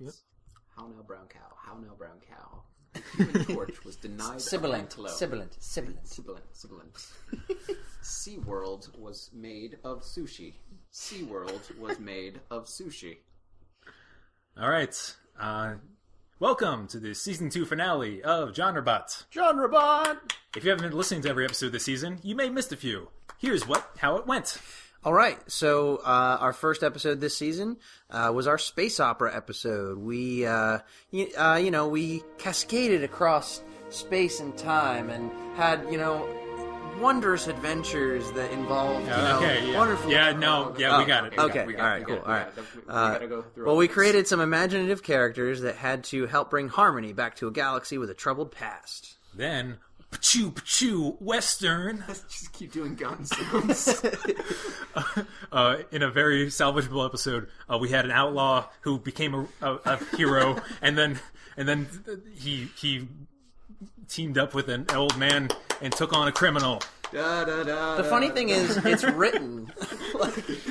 Yes. How now, brown cow? How now, brown cow? The Human Torch was denied. Sibilant. Sibilant. SeaWorld was made of sushi. SeaWorld was made of sushi. All right. Welcome to the season 2 finale of GenreBot. GenreBot! If you haven't been listening to every episode this season, you may have missed a few. Here's how it went. All right, so our first episode this season was our space opera episode. We, we cascaded across space and time and had, wondrous adventures that involved, wonderful... we got it. Okay, all right, cool, all right. We gotta go through well, we created some imaginative characters that had to help bring harmony back to a galaxy with a troubled past. Then... Pachoo, Western. Just keep doing gun sounds. In a very salvageable episode, we had an outlaw who became a hero, and then he teamed up with an old man and took on a criminal. The funny thing is, it's written.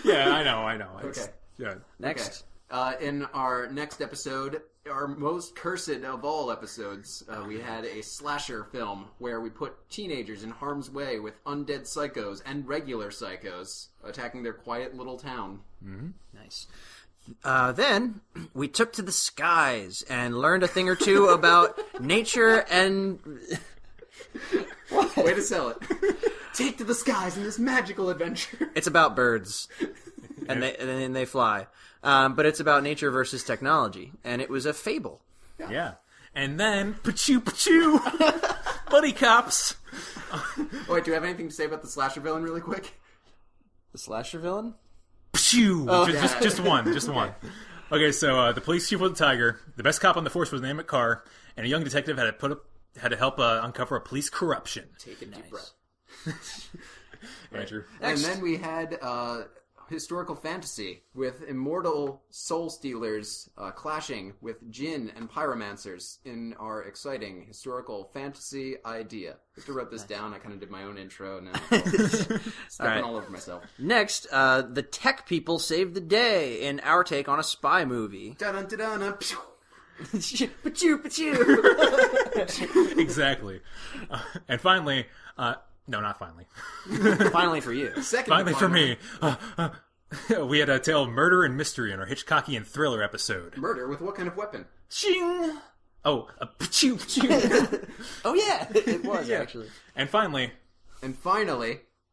Yeah, I know. Okay. Yeah. Next. Okay. In our next episode, our most cursed of all episodes, we had a slasher film where we put teenagers in harm's way with undead psychos and regular psychos attacking their quiet little town. Mm-hmm. Nice. Then we took to the skies and learned a thing or two about nature and... Way to sell it. Take to the skies in this magical adventure. It's about birds. And they fly. But it's about nature versus technology. And it was a fable. Yeah. And then, Pachoo, buddy cops. Wait, do you have anything to say about the slasher villain really quick? The slasher villain? Pachoo. Oh, just one. Okay, so the police chief was a tiger. The best cop on the force was named McCarr. And a young detective had to help uncover a police corruption. Take a deep breath. Andrew. And then we had historical fantasy with immortal soul stealers clashing with djinn and pyromancers in our exciting historical fantasy idea. Victor wrote this down. I kind of did my own intro. Now stepping all over myself. Next, the tech people saved the day in our take on a spy movie. Dun-dun-dun-dun. Pachoo, pachoo. Exactly. And finally... no, not finally. Finally for you. Finally for me. We had a tale of murder and mystery in our Hitchcockian thriller episode. Murder with what kind of weapon? Shing! Oh, a pachoo. Oh, yeah. It was, actually. And finally,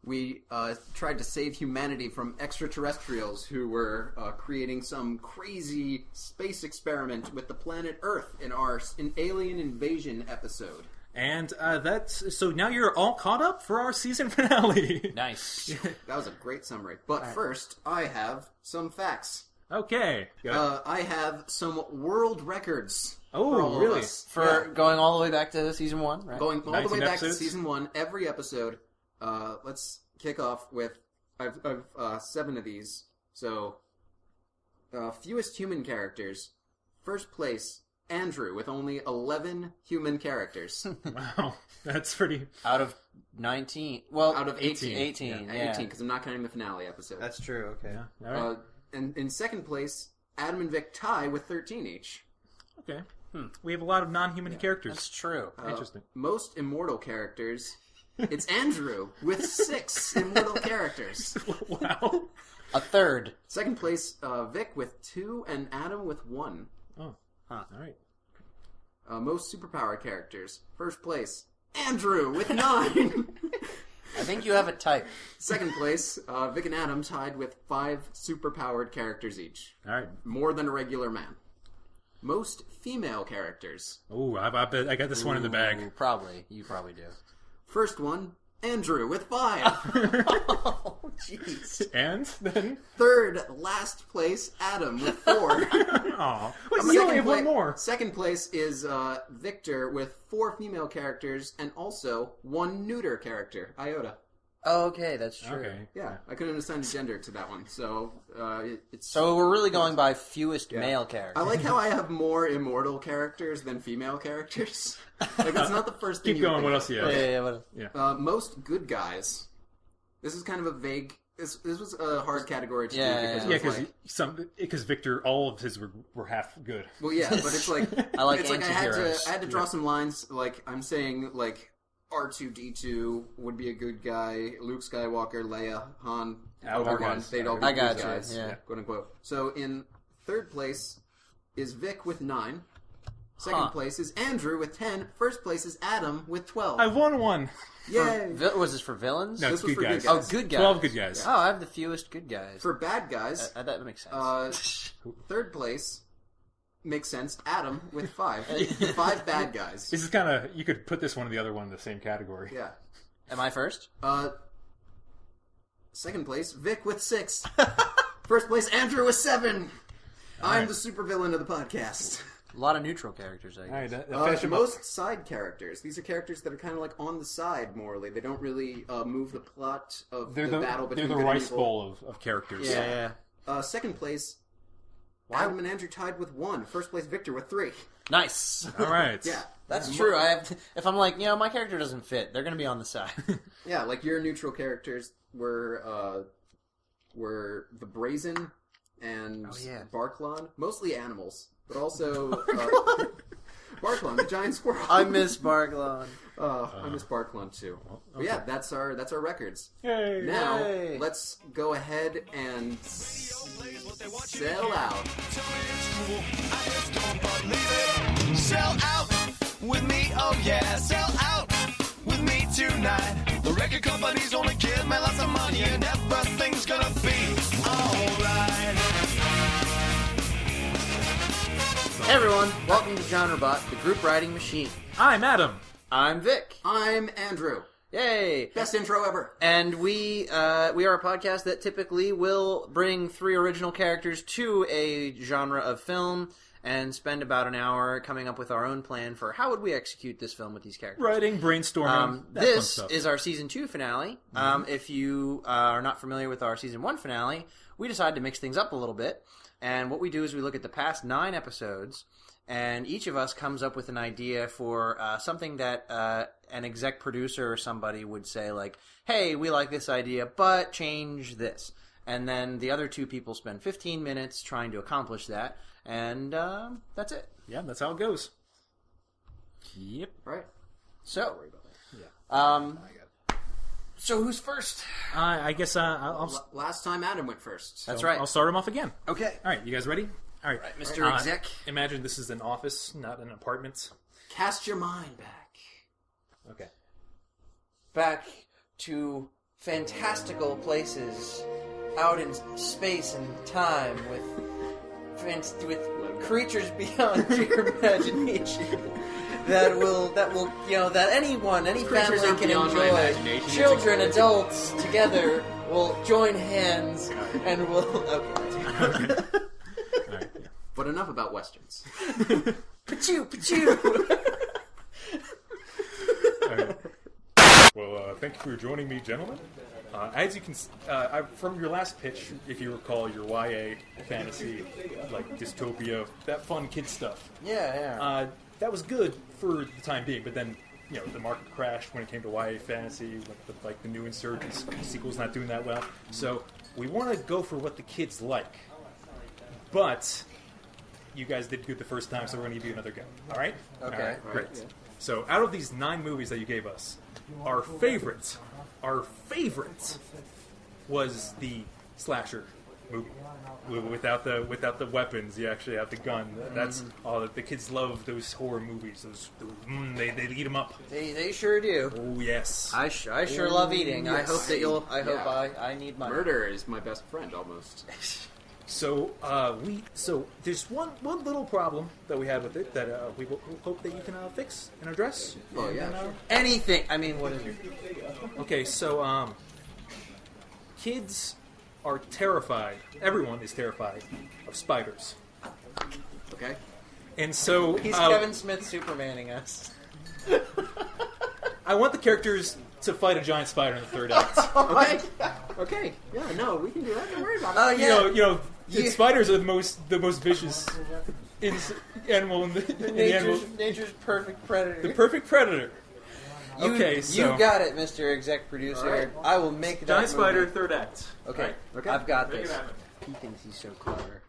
we tried to save humanity from extraterrestrials who were creating some crazy space experiment with the planet Earth in our Alien Invasion episode. And so now you're all caught up for our season finale. Nice. That was a great summary. But first, I have some facts. Okay. I have some world records. Oh, really? For going all the way back to season 1, right? Going all the way back episodes? to season 1, every episode. Let's kick off with... I've 7 of these. So, fewest human characters. First place... Andrew, with only 11 human characters. Wow, that's pretty... Out of 19. Well, out of 18. 18, yeah. 18, because I'm not counting the finale episode. That's true, okay. Yeah. All right. And in second place, Adam and Vic tie with 13 each. Okay. We have a lot of non-human characters. That's true. Interesting. Most immortal characters, it's Andrew with 6 immortal characters. Wow. A third. Second place, Vic with 2 and Adam with 1. Oh. Huh. All right. Most superpower characters. First place, Andrew with 9. I think you have a type. Second place, Vic and Adam tied with 5 superpowered characters each. All right. More than a regular man. Most female characters. Oh, I bet I got this one in the bag. Probably. You probably do. First one, Andrew with 5. Oh, jeez. And then? Third, last place, Adam with 4. Aw. You only have one more. Second place is Victor with 4 female characters and also 1 neuter character, Iota. Oh, okay, that's true. Okay. Yeah, I couldn't assign a gender to that one, so it's... So we're really going by fewest male characters. I like how I have more immortal characters than female characters. Like, it's not the first thing Keep going, what else you have? Yeah. Most good guys. This is kind of a vague This was a hard category to Yeah, do because Victor, all of his were half good. Well, yeah, but it's like I like it's like I had anti-heroes. to draw some lines. Like I'm saying, like R2D2 would be a good guy. Luke Skywalker, Leia, Han, Obi-Wan, they'd all be I good got you, guys. yeah. Quote unquote. So in third place is Vic with 9. Second place is Andrew with 10. First place is Adam with 12. I won one. Yay! Was this for villains? No, This it's was good for guys. good guys. Oh, good guys. 12 good guys. Oh, I have the fewest good guys. For bad guys, That makes sense. third place makes sense. Adam with 5. 5 bad guys. This is kind of, you could put this one and the other one in the same category. Yeah. Am I first? Second place, Vic with 6. First place, Andrew with 7. I'm the supervillain of the podcast. A lot of neutral characters, I guess. All right, Most side characters. These are characters that are kind of like on the side morally. They don't really move the plot of the battle between they're the good and rice evil. bowl of characters. Yeah. Second place, Adam and Andrew tied with 1. First place, Victor with 3. Nice. All right. Yeah. That's true. If I'm like, my character doesn't fit, they're going to be on the side. Yeah, like your neutral characters were the Brazen and Barklon. Mostly animals, but also Barklon, the giant squirrel. I miss Barklon. I miss Barklon too. But yeah, that's our records. Yay. Now Yay. let's go ahead and sell out. Sell out with me, oh yeah, sell out with me tonight. The record company's only give me lots of money and everything's gonna be alright. Hey everyone, welcome to GenreBot, the group writing machine. I'm Adam. I'm Vic. I'm Andrew. Yay! Best intro ever. And we are a podcast that typically will bring 3 original characters to a genre of film and spend about an hour coming up with our own plan for how would we execute this film with these characters. Writing, brainstorming, that fun This stuff. is our season 2 finale. If you are not familiar with our season 1 finale, we decided to mix things up a little bit. And what we do is we look at the past 9 episodes, and each of us comes up with an idea for something that an exec producer or somebody would say, like, hey, we like this idea, but change this. And then the other 2 people spend 15 minutes trying to accomplish that, and that's it. Yeah, that's how it goes. Yep. Right. So, Yeah. so who's first? I guess I'll Last time Adam went first. That's right. I'll start him off again. Okay. All right, you guys ready? All right, Mr. Exec. Imagine this is an office, not an apartment. Cast your mind back. Okay. Back to fantastical places out in space and time with creatures beyond your imagination that any Creatures family aren't can beyond my enjoy. imagination. Children, adults together will join hands and will All right. Yeah. But enough about westerns. Pachoo, pachoo. All right. Well, thank you for joining me, gentlemen. As you can, from your last pitch, if you recall, your YA fantasy, like dystopia, that fun kid stuff. Yeah. That was good for the time being, but then the market crashed when it came to YA fantasy, with like the new Insurgents sequel's not doing that well. So we want to go for what the kids like, but you guys did good the first time, so we're going to give you another go. All right? Okay. All right, great. So out of these 9 movies that you gave us, our favorite was the slasher movie. Without the weapons, you actually have the gun. That's all. The kids love those horror movies. They eat them up. They sure do. Oh yes. I sure love eating. Yes. I hope that you'll. Yeah. I need money. Murder is my best friend, almost. So there's one little problem that we had with it that we hope that you can fix and address. Oh, yeah, sure. Anything. I mean, what is it? Okay, so kids are terrified. Everyone is terrified of spiders. Okay. And so He's Kevin Smith Supermaning us. I want the characters to fight a giant spider in the 3rd act. Okay. Okay. Yeah. No, we can do that. Don't worry about it. Oh yeah. Spiders are the most vicious animal in the animal. Nature's perfect predator. The perfect predator. You got it, Mr. Exec Producer. Right. I will make that Giant Spider, movie. third act. Okay. Okay. I've got Make it this. happen. He thinks he's so clever.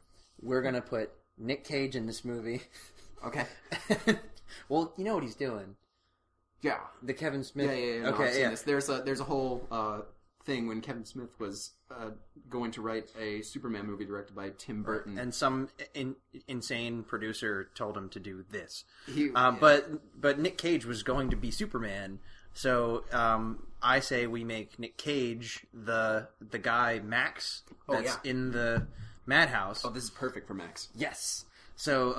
We're going to put Nick Cage in this movie. Okay. Well, you know what he's doing. Yeah. The Kevin Smith. Yeah. No, I've seen this. There's a whole thing when Kevin Smith was going to write a Superman movie directed by Tim Burton, And some insane producer told him to do this. Yeah. But Nick Cage was going to be Superman, so I say we make Nick Cage the guy Max that's in the madhouse. Oh, this is perfect for Max. Yes. So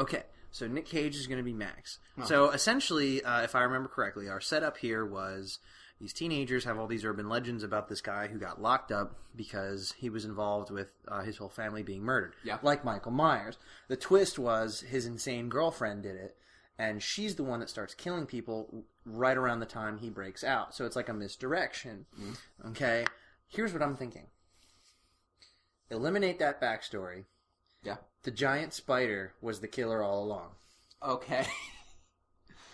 Nick Cage is going to be Max. Oh. So essentially, if I remember correctly, our setup here was these teenagers have all these urban legends about this guy who got locked up because he was involved with his whole family being murdered. Yeah. Like Michael Myers. The twist was his insane girlfriend did it, and she's the one that starts killing people right around the time he breaks out. So it's like a misdirection. Mm. Okay? Here's what I'm thinking. Eliminate that backstory. Yeah. The giant spider was the killer all along. Okay.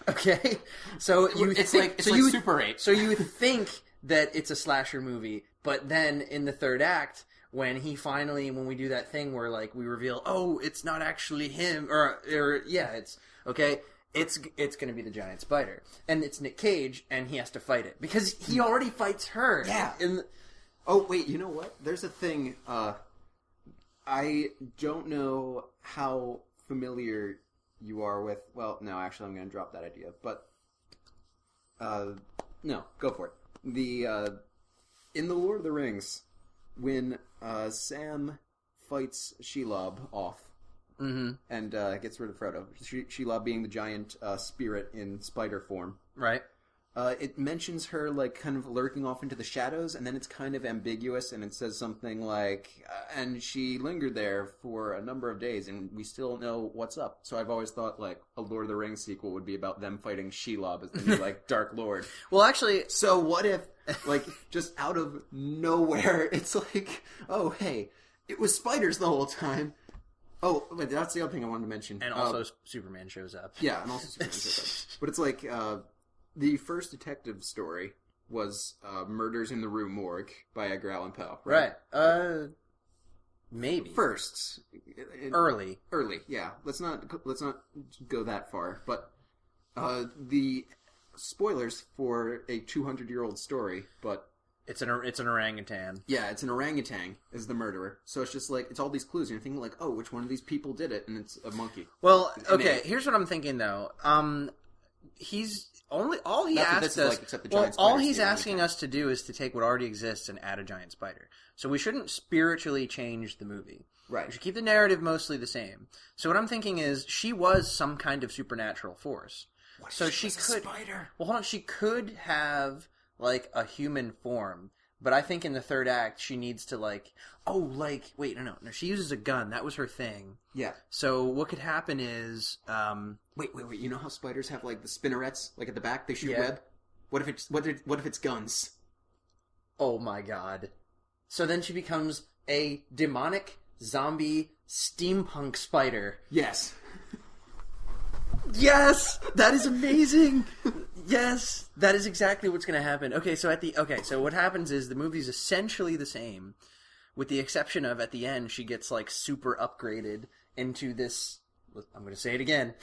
Okay, so It's like Super 8. So you think that it's a slasher movie, but then in the third act, when we do that thing where like we reveal, oh, it's not actually him, or it's okay. It's going to be the giant spider, and it's Nick Cage, and he has to fight it because he already fights her. Yeah. Oh wait, you know what? There's a thing. I don't know how familiar you are with... Well, no, actually, I'm going to drop that idea. But, no, go for it. In The Lord of the Rings, when Sam fights Shelob off and gets rid of Frodo, Shelob being the giant spirit in spider form. Right. It mentions her, like, kind of lurking off into the shadows, and then it's kind of ambiguous, and it says something like, and she lingered there for a number of days, and we still know what's up. So I've always thought, like, a Lord of the Rings sequel would be about them fighting Shelob as the new, like, Dark Lord. Well, actually... So what if, like, just out of nowhere, it's like, oh, hey, it was spiders the whole time. Oh, wait, that's the other thing I wanted to mention. And also Superman shows up. Yeah, and also Superman shows up. But it's like... the first detective story was Murders in the Rue Morgue by Edgar Allan Poe, right? Maybe. First. Early, yeah. Let's not go that far. But the spoilers for a 200-year-old story, but... It's an orangutan. Yeah, it's an orangutan is the murderer. So it's just like, it's all these clues, and you're thinking like, oh, which one of these people did it? And it's a monkey. Well, okay, here's what I'm thinking, though. He's... All he's asking us to do is to take what already exists and add a giant spider. So we shouldn't spiritually change the movie. Right. We should keep the narrative mostly the same. So what I'm thinking is she was some kind of supernatural force. What if so she was a spider? Well, hold on. She could have like a human form, but I think in the third act she needs to wait, no. She uses a gun. That was her thing. Yeah. So what could happen is Wait. You know how spiders have like the spinnerets, like at the back? They shoot web. What if it's guns? Oh my god! So then she becomes a demonic zombie steampunk spider. Yes. Yes, that is amazing. Yes, that is exactly what's going to happen. So what happens is the movie's essentially the same, with the exception of at the end she gets like super upgraded into this. I'm going to say it again.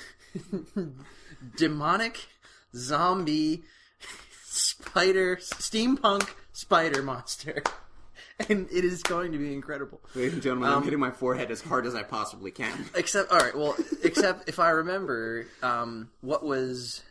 Demonic zombie steampunk spider monster. And it is going to be incredible. Ladies and gentlemen, I'm hitting my forehead as hard as I possibly can. Except if I remember, what was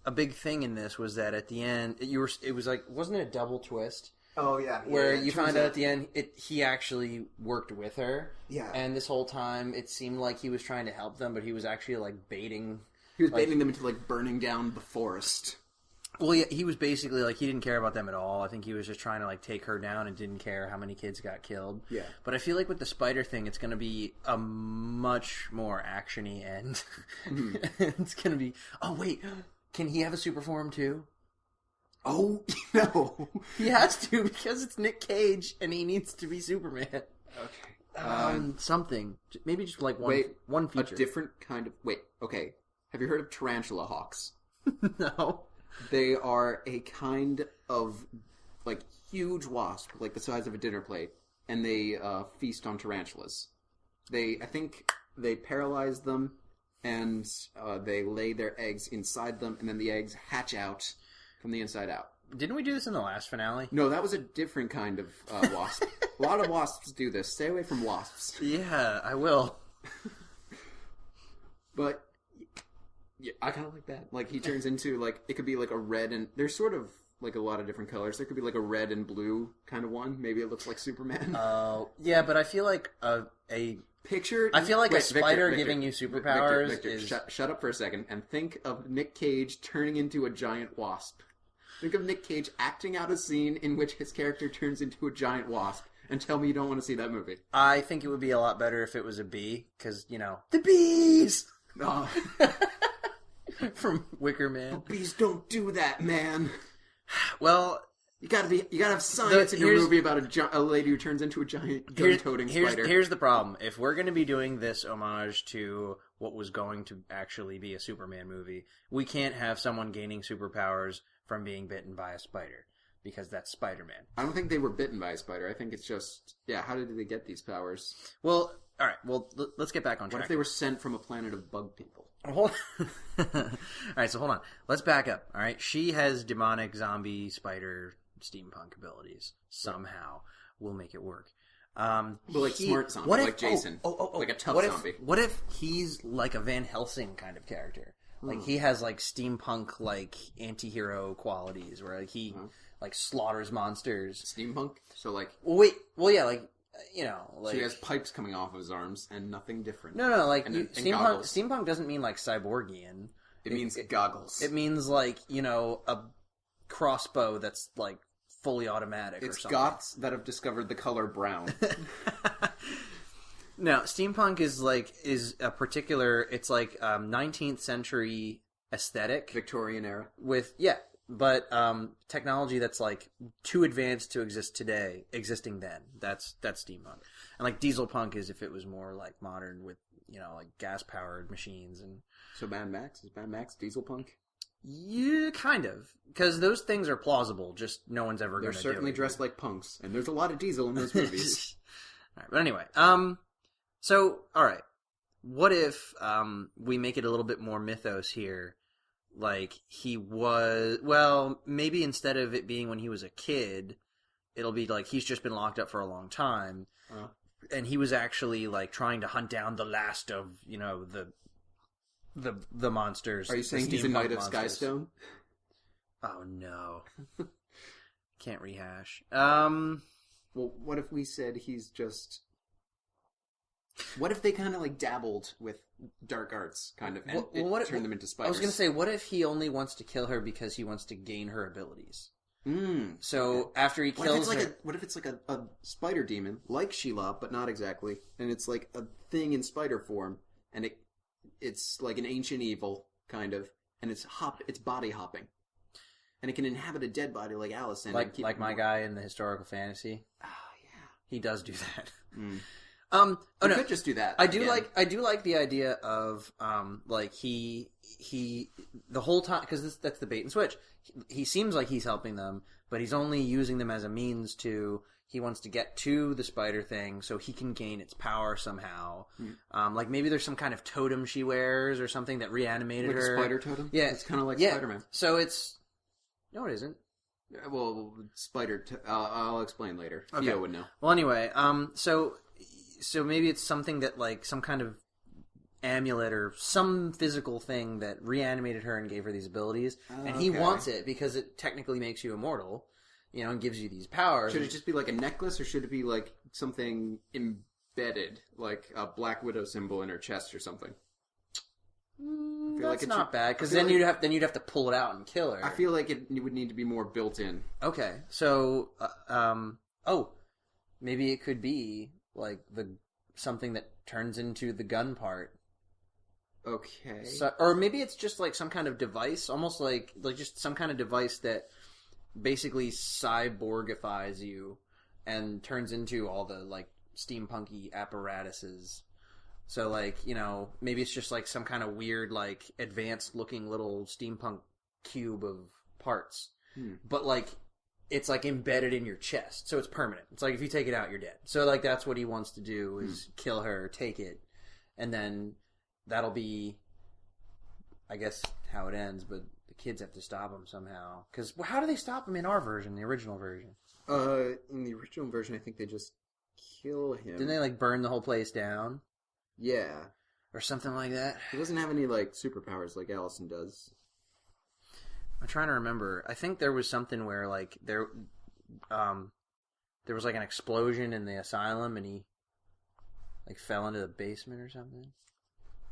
a big thing in this was that at the end, it was like, wasn't it a double twist? Oh, yeah. Where you find out at the end, he actually worked with her. Yeah. And this whole time, it seemed like he was trying to help them, but he was actually, like, baiting... He was baiting them into, like, burning down the forest. Well, yeah, he was basically, like, he didn't care about them at all. I think he was just trying to, like, take her down and didn't care how many kids got killed. Yeah. But I feel like with the spider thing, it's going to be a much more action-y end. It's going to be... Oh, wait. Can he have a super form, too? Oh, no. He has to, because it's Nick Cage, and he needs to be Superman. Okay. Something. Maybe just, like, one feature. A different kind of... Wait, okay. Have you heard of tarantula hawks? No. They are a kind of, like, huge wasp, like the size of a dinner plate, and they feast on tarantulas. I think they paralyze them, and they lay their eggs inside them, and then the eggs hatch out from the inside out. Didn't we do this in the last finale? No, that was a different kind of wasp. A lot of wasps do this. Stay away from wasps. Yeah, I will. But yeah, I kind of like that. Like, he turns into, like, it could be like a red and... There's sort of, like, a lot of different colors. There could be, like, a red and blue kind of one. Maybe it looks like Superman. Oh, yeah, but I feel like a Picture... I feel like Wait, a spider Victor, giving you superpowers Victor, is... Shut up for a second and think of Nick Cage turning into a giant wasp. Think of Nick Cage acting out a scene in which his character turns into a giant wasp, and tell me you don't want to see that movie. I think it would be a lot better if it was a bee, because, you know, the bees! Oh. From Wicker Man. Bees don't do that, man. Well... You gotta have science in your movie about a lady who turns into a giant gun-toting spider. Here's the problem. If we're going to be doing this homage to what was going to actually be a Superman movie, we can't have someone gaining superpowers from being bitten by a spider, because that's Spider-Man. I don't think they were bitten by a spider. I think it's just, how did they get these powers? Well, alright, let's get back on track. What if they were sent from a planet of bug people? Alright, so hold on. Let's back up, alright? She has demonic zombie spider steampunk abilities. Somehow. We'll make it work. Smart zombie, like Jason. Like a tough zombie. What if he's like a Van Helsing kind of character? Like, he has, like, steampunk, like, anti-hero qualities, where, like, he, like, slaughters monsters. Steampunk? So, like... Well, yeah, like, you know, like... So he has pipes coming off of his arms, and nothing different. No, like, and steampunk doesn't mean, like, cyborgian. It means goggles. It means, like, you know, a crossbow that's, like, fully automatic or something. It's goths that have discovered the color brown. No, steampunk is a particular. It's like 19th century aesthetic, Victorian era. But technology that's like too advanced to exist today, existing then. That's steampunk. And like diesel punk is if it was more like modern with, you know, like gas powered machines and. So Mad Max is Mad Max diesel punk? Yeah, kind of, because those things are plausible. Just no one's ever going to do it. They're certainly dressed like punks, and there's a lot of diesel in those movies. All right, but anyway, So, alright, what if we make it a little bit more mythos here? Like, maybe instead of it being when he was a kid, it'll be like he's just been locked up for a long time, and he was actually, like, trying to hunt down the last of, you know, the monsters. Are you saying he's a knight of Skystone? Oh, no. Can't rehash. Well, what if we said he's just... What if they kind of like dabbled with dark arts, kind of, and turned them into spiders? I was going to say, what if he only wants to kill her because he wants to gain her abilities? So after he kills her... What if it's like a spider demon, like Shelob, but not exactly, and it's like a thing in spider form, and it's like an ancient evil, kind of, and it's body hopping. And it can inhabit a dead body like Allison. Like my guy in the historical fantasy? Oh, yeah. He does do that. You could just do that. I do like the idea of like he the whole time, because that's the bait and switch. He seems like he's helping them, but he's only using them as a means to. He wants to get to the spider thing so he can gain its power somehow. Like maybe there's some kind of totem she wears or something that reanimated her. Like a spider totem. Yeah, it's kind of like Spider-Man. So it's it isn't. Well, I'll explain later. Okay. Theo would know. Well, anyway, So maybe it's something that, like, some kind of amulet or some physical thing that reanimated her and gave her these abilities. And he wants it because it technically makes you immortal, you know, and gives you these powers. Should it just be like a necklace, or should it be like something embedded, like a Black Widow symbol in her chest or something? That's not bad, because then you'd have to pull it out and kill her. I feel like it would need to be more built in. Okay, so maybe it could be like something that turns into the gun part. Okay. So, or maybe it's just like some kind of device, almost like just some kind of device that basically cyborgifies you and turns into all the like steampunky apparatuses. So like, you know, maybe it's just like some kind of weird like advanced looking little steampunk cube of parts, but like it's like embedded in your chest, so it's permanent. It's like if you take it out, you're dead. So like that's what he wants to do is kill her, take it, and then that'll be, I guess, how it ends. But the kids have to stop him somehow. Because how do they stop him in our version, the original version? In the original version, I think they just kill him. Didn't they like burn the whole place down? Yeah. Or something like that? He doesn't have any like superpowers like Allison does. I'm trying to remember. I think there was something where like there was like an explosion in the asylum and he like fell into the basement or something.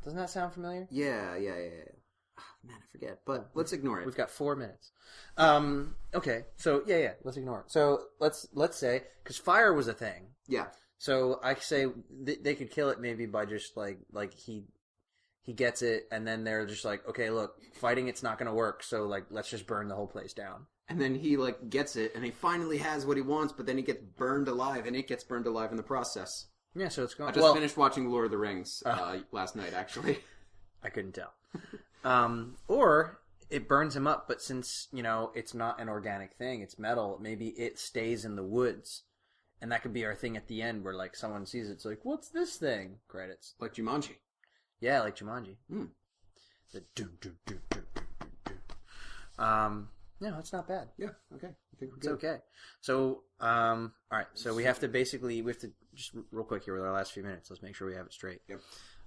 Doesn't that sound familiar? Yeah. Oh, man, I forget. But let's ignore it. We've got 4 minutes. Okay. So yeah, let's ignore it. So let's say because fire was a thing. Yeah. So I say they could kill it maybe by just like he gets it and then they're just like, okay, look, fighting it's not going to work. So like let's just burn the whole place down. And then he like gets it and he finally has what he wants, but then he gets burned alive and it gets burned alive in the process. Yeah, so it's going. I just finished watching Lord of the Rings last night, actually. I couldn't tell. Or it burns him up, but since it's not an organic thing, it's metal. Maybe it stays in the woods. And that could be our thing at the end where, like, someone sees it. It's like, what's this thing? Credits. Like Jumanji. Yeah, like Jumanji. The no, that's not bad. Yeah, okay. I think we're It's good. okay. So, all right. So we have to just real quick here with our last few minutes. Let's make sure we have it straight. Yep.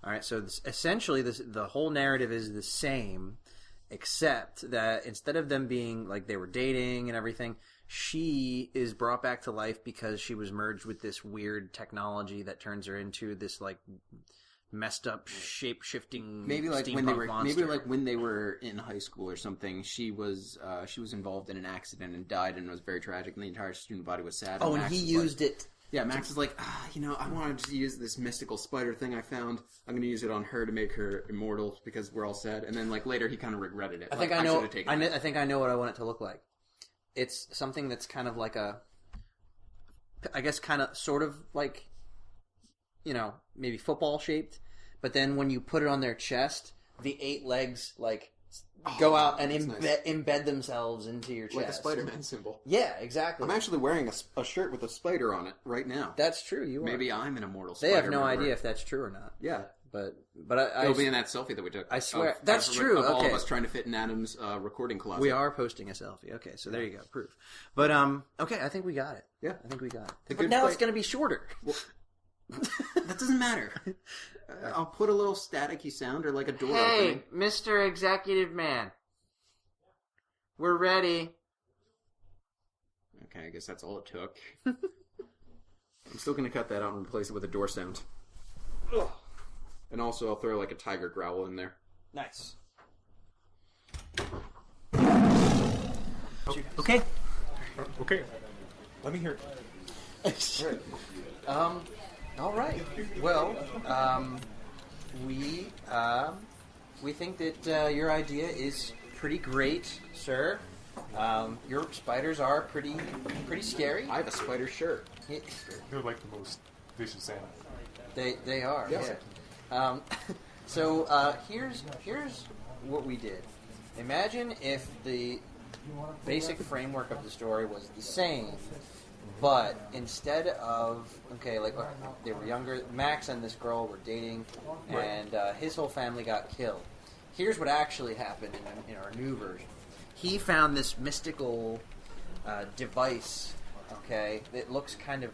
All right. So essentially, the whole narrative is the same, except that instead of them being like they were dating and everything, she is brought back to life because she was merged with this weird technology that turns her into this like messed up shape shifting maybe like monster. when they were in high school or something. She was involved in an accident and died, and it was very tragic. And the entire student body was sad. Oh, and Max he was used like, it. Yeah, Max is like, I wanted to use this mystical spider thing I found. I'm going to use it on her to make her immortal because we're all sad. And then like later he kind of regretted it. I think I think I know what I want it to look like. It's something that's kind of like I guess kind of sort of like, maybe football shaped. But then when you put it on their chest, the 8 legs like go out and embed themselves into your chest. Like a Spider-Man symbol. Yeah, exactly. I'm actually wearing a shirt with a spider on it right now. That's true. You are. Maybe I'm an immortal They spider. have no idea if that's true or not. Yeah. But it'll be in that selfie that we took. I swear. Of That's true. Of all Okay. of us trying to fit in Adam's recording closet. We are posting a selfie. Okay, so there you go. Proof. But, okay, I think we got it. Yeah. I think we got it. The But good now fight- it's going to be shorter. That doesn't matter. I'll put a little staticky sound or like a door Hey, opening. Mr. Executive Man. We're ready. Okay, I guess that's all it took. I'm still going to cut that out and replace it with a door sound. Ugh. And also I'll throw like a tiger growl in there. Nice. Okay. Okay. Let me hear it. All right. Well, we think that your idea is pretty great, sir. Your spiders are pretty scary. I have a spider shirt. They're like the most vicious animal. They are. Yes. Yeah. So here's what we did. Imagine if the basic framework of the story was the same, but instead of they were younger, Max and this girl were dating, and his whole family got killed. Here's what actually happened in our new version. He found this mystical device. Okay, it looks kind of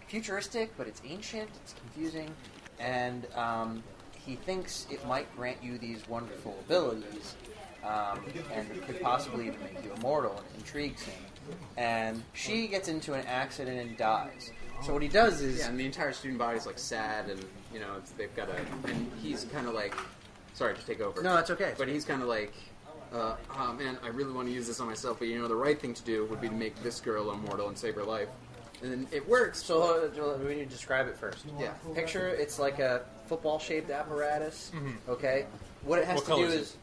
futuristic, but it's ancient. It's confusing, and he thinks it might grant you these wonderful abilities, and it could possibly even make you immortal. And it intrigues him. And she gets into an accident and dies. So what he does is... Yeah, and the entire student body's like sad, and they've got and he's kind of like, sorry to take over. No, that's okay. But he's kind of like, oh man, I really want to use this on myself, but the right thing to do would be to make this girl immortal and save her life. And then it works. So we need to describe it first. Yeah. Picture it's like a football-shaped apparatus. Mm-hmm. Okay. What it has What to do color is is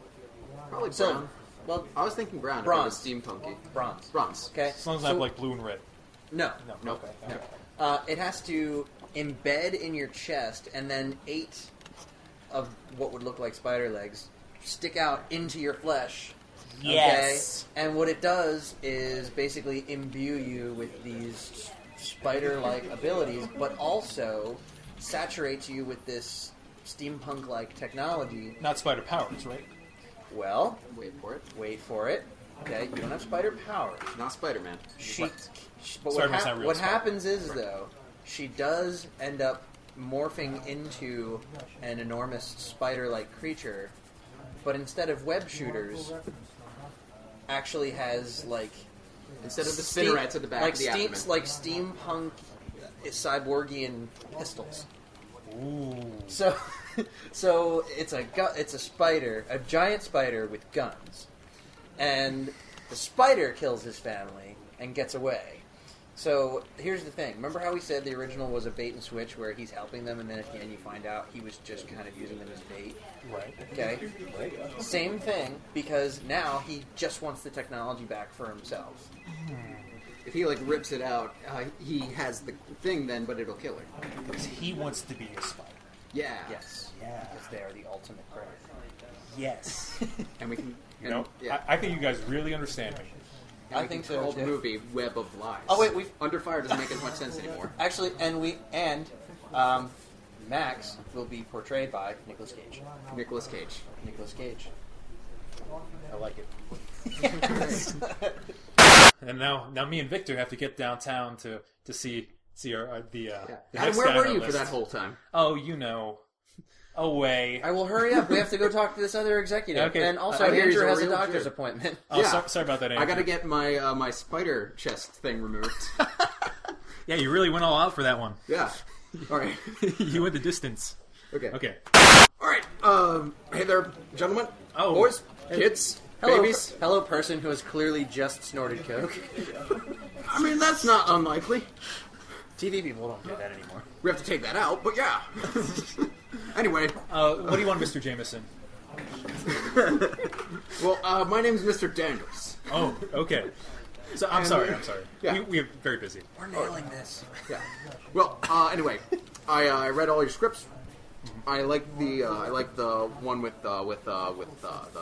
Probably so. brown. Well, I was thinking brown. Bronze. If it was steampunky. bronze. Bronze. Okay. As long as I have like blue and red. No. No. Okay. Okay. It has to embed in your chest, and then 8 of what would look like spider legs stick out into your flesh, Yes. Okay? And what it does is basically imbue you with these spider-like abilities, but also saturates you with this steampunk-like technology. Not spider powers, right? Well, Wait for it. wait for it. Okay, you don't have spider powers. Not Spider-Man. But Spider-Man's not real what spider. happens is, though, she does end up morphing into an enormous spider-like creature, but instead of web shooters, actually has, like... Instead of the spinnerets at the back like of the abdomen. like steampunk cyborgian pistols. Ooh. So it's a spider, a giant spider with guns, and the spider kills his family and gets away. So here's the thing: remember how we said the original was a bait and switch, where he's helping them, and then at the end you find out he was just kind of using them as bait. Right. Okay. Same thing, because now he just wants the technology back for himself. If he like rips it out, he has the thing then, but it'll kill her. Because he wants to be a spider. Yeah. Yes. Yeah. Because they are the ultimate predator. Yes. And we can. You know, yeah. I think you guys really understand me. And I we think can so, call the too. movie Web of Lies. Oh, wait, we've- Under Fire doesn't make as much sense anymore. Actually, Max will be portrayed by Nicolas Cage. Nicolas Cage. Nicolas Cage. I like it. And now me and Victor have to get downtown to see the Yeah. the Adam, next where guy were on our you for list. that whole time? Oh, you know, away. I will hurry up. We have to go talk to this other executive. Okay. And also, I hear he's Andrew a has a real doctor's jerk. appointment. Oh, Yeah. sorry about that, Andrew. I gotta get my my spider chest thing removed. Yeah, you really went all out for that one. Yeah. All right. You went the distance. Okay. Okay. All right. Hey there, gentlemen. Oh. Boys, kids, babies. Hello, person who has clearly just snorted coke. I mean, that's not unlikely. TV people don't do that anymore. We have to take that out, but yeah. Anyway, What do you want, Mr. Jameson? well, my name's Mr. Daniels. Oh, okay. So I'm sorry. Yeah. We're very busy. We're nailing this. Yeah. Well, anyway, I read all your scripts. I like the one with the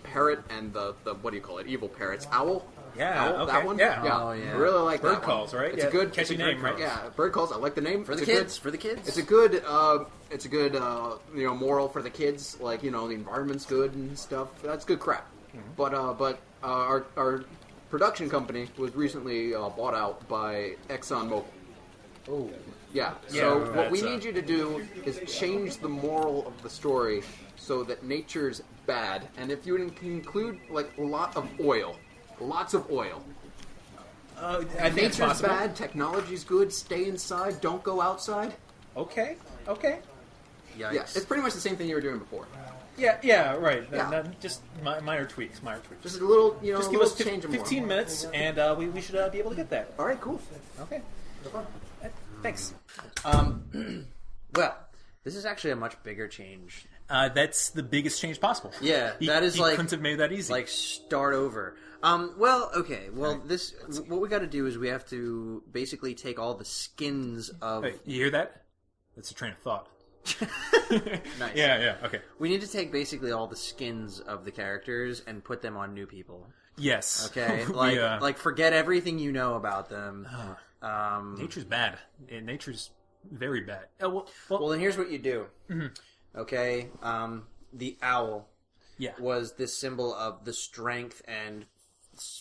parrot and the what do you call it? Evil parrots. Owl. Yeah, Owl, okay, that one. yeah. Oh, yeah. I really like Bird that calls, one. right? It's Yeah, a good catchy it's a name, good- right? Yeah, bird calls. I like the name For the It's a kids. Good, For the kids. it's a good moral for the kids. Like, the environment's good and stuff. That's good crap. Mm-hmm. But our production company was recently bought out by ExxonMobil. Oh. Yeah. Yeah, So what we that's, need you to do is change the moral of the story so that nature's bad, and if you include like a lot of oil, lots of oil. I think it's Nature's possible. bad. Technology's good. Stay inside. Don't go outside. Okay. Yikes. Yeah, it's pretty much the same thing you were doing before. Yeah, right. Yeah. Just minor tweaks. Just a little, Just a give little us change of moral. 15 minutes, and we should be able to get that. All right, cool. Okay. Thanks. Well, this is actually a much bigger change. That's the biggest change possible. Yeah, that is he like... couldn't have made that easy. Like, start over. Well, okay. Well, what we got to do is we have to basically take all the skins of... Hey, you hear that? That's a train of thought. Nice. Yeah. Okay. We need to take basically all the skins of the characters and put them on new people. Yes. Okay? We, Like forget everything you know about them. Nature's bad. Nature's very bad. Well, then here's what you do. Okay? The owl Yeah. was this symbol of the strength and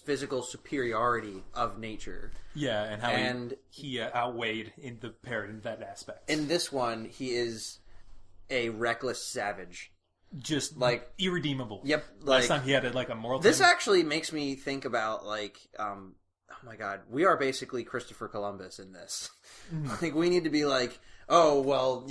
physical superiority of nature. Yeah, and how And- he outweighed in the parrot in that aspect. In this one, he is a reckless savage. Just like- irredeemable. Yep, Last like- time he had like a moral. This thing. actually makes me think about, like, oh my god, we are basically Christopher Columbus in this. Like, we need to be like, oh, well,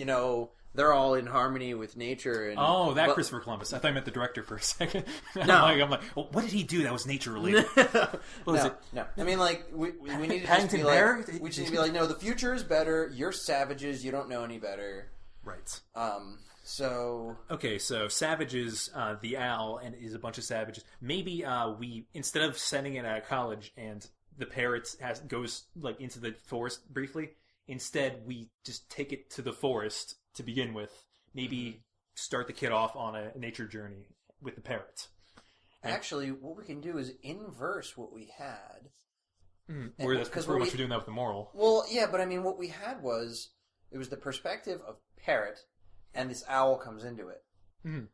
they're all in harmony with nature. And, Oh, that but- Christopher Columbus. I thought I meant the director for a second. No. I'm like, well, what did he do that was nature related? What was it? No. I mean, like, we need to just Paddington be Bear? like, we just need to be like, no, the future is better. You're savages. You don't know any better. Right. So Okay, so savages, the owl, and is a bunch of savages. Maybe we, instead of sending it out of college and the parrot goes like into the forest briefly, instead we just take it to the forest to begin with. Maybe start the kid off on a nature journey with the parrot. Actually, what we can do is inverse what we had. Where that's pretty much doing that with the moral. Well, yeah, but I mean, what we had was it was the perspective of Parrot, and this owl comes into it. Mm-hmm.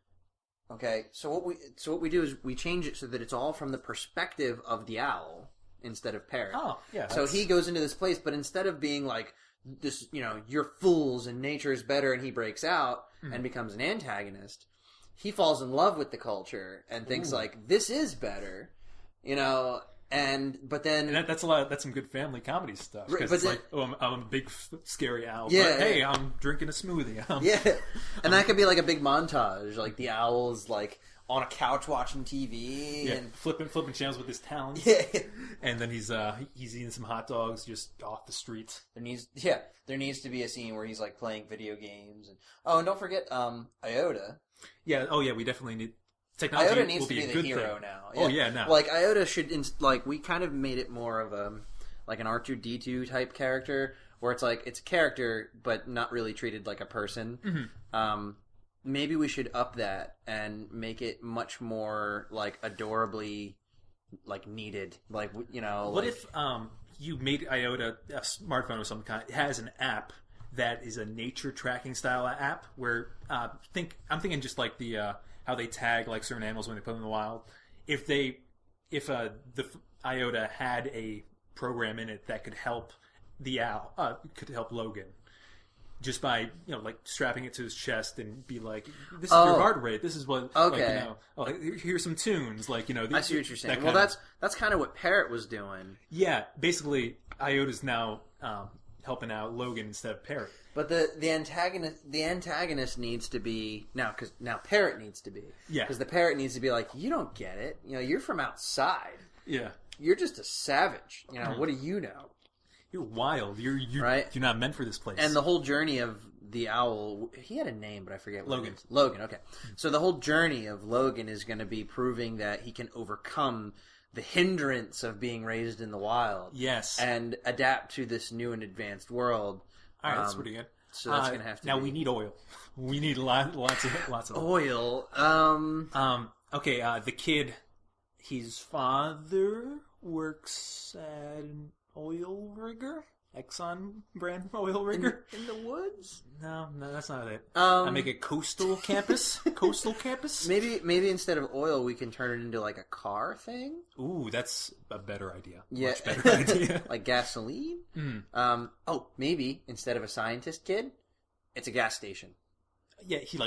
Okay, so what we do is we change it so that it's all from the perspective of the owl instead of Parrot. Oh, yeah. So he goes into this place, but instead of being like this, you're fools and nature is better, and he breaks out and becomes an antagonist, he falls in love with the culture and thinks like this is better, but then that's some good family comedy stuff. Right, Because it's I'm a big scary owl. Yeah, but hey, I'm drinking a smoothie. And that could be like a big montage, like the owl's like on a couch watching TV and flipping channels with his talons. Yeah. And then he's eating some hot dogs just off the street. There needs to be a scene where he's like playing video games and don't forget Iota. Yeah. Oh yeah. We definitely need. Technology Iota needs will to be a the good hero thing. now. Oh yeah, no. Like Iota should we kind of made it more of like an R2-D2 type character where it's like it's a character but not really treated like a person. Mm-hmm. Maybe we should up that and make it much more like adorably like needed. Like What if you made Iota a smartphone of some kind? It has an app that is a nature tracking style app where I'm thinking just like the how they tag like certain animals when they put them in the wild. If the Iota had a program in it that could help the owl, could help Logan, just by like strapping it to his chest and be like, this is your heart rate. This is what. Okay. Here's some tunes. Like I see what you're saying. Well, that's kind of what Parrot was doing. Yeah, basically, Iota's now helping out Logan instead of Parrot. But the antagonist needs to be now Parrot needs to be because the Parrot needs to be like, you don't get it, you're from outside, you're just a savage, what do you know? You're wild. You're right? You're not meant for this place. And the whole journey of the owl, he had a name, but I forget what Logan. it is. Logan. Okay, so the whole journey of Logan is going to be proving that he can overcome the hindrance of being raised in the wild. Yes, and adapt to this new and advanced world. All right, that's pretty good. So that's going to have to. Now we need oil. We need lots of oil. Okay. The kid, his father works at an oil rigger, Exxon brand oil rigger in the woods. No, that's not it. I make a coastal campus. Maybe instead of oil, we can turn it into like a car thing. Ooh, that's a better idea. Yeah, much better idea. Like gasoline. Maybe instead of a scientist kid, it's a gas station. Yeah, he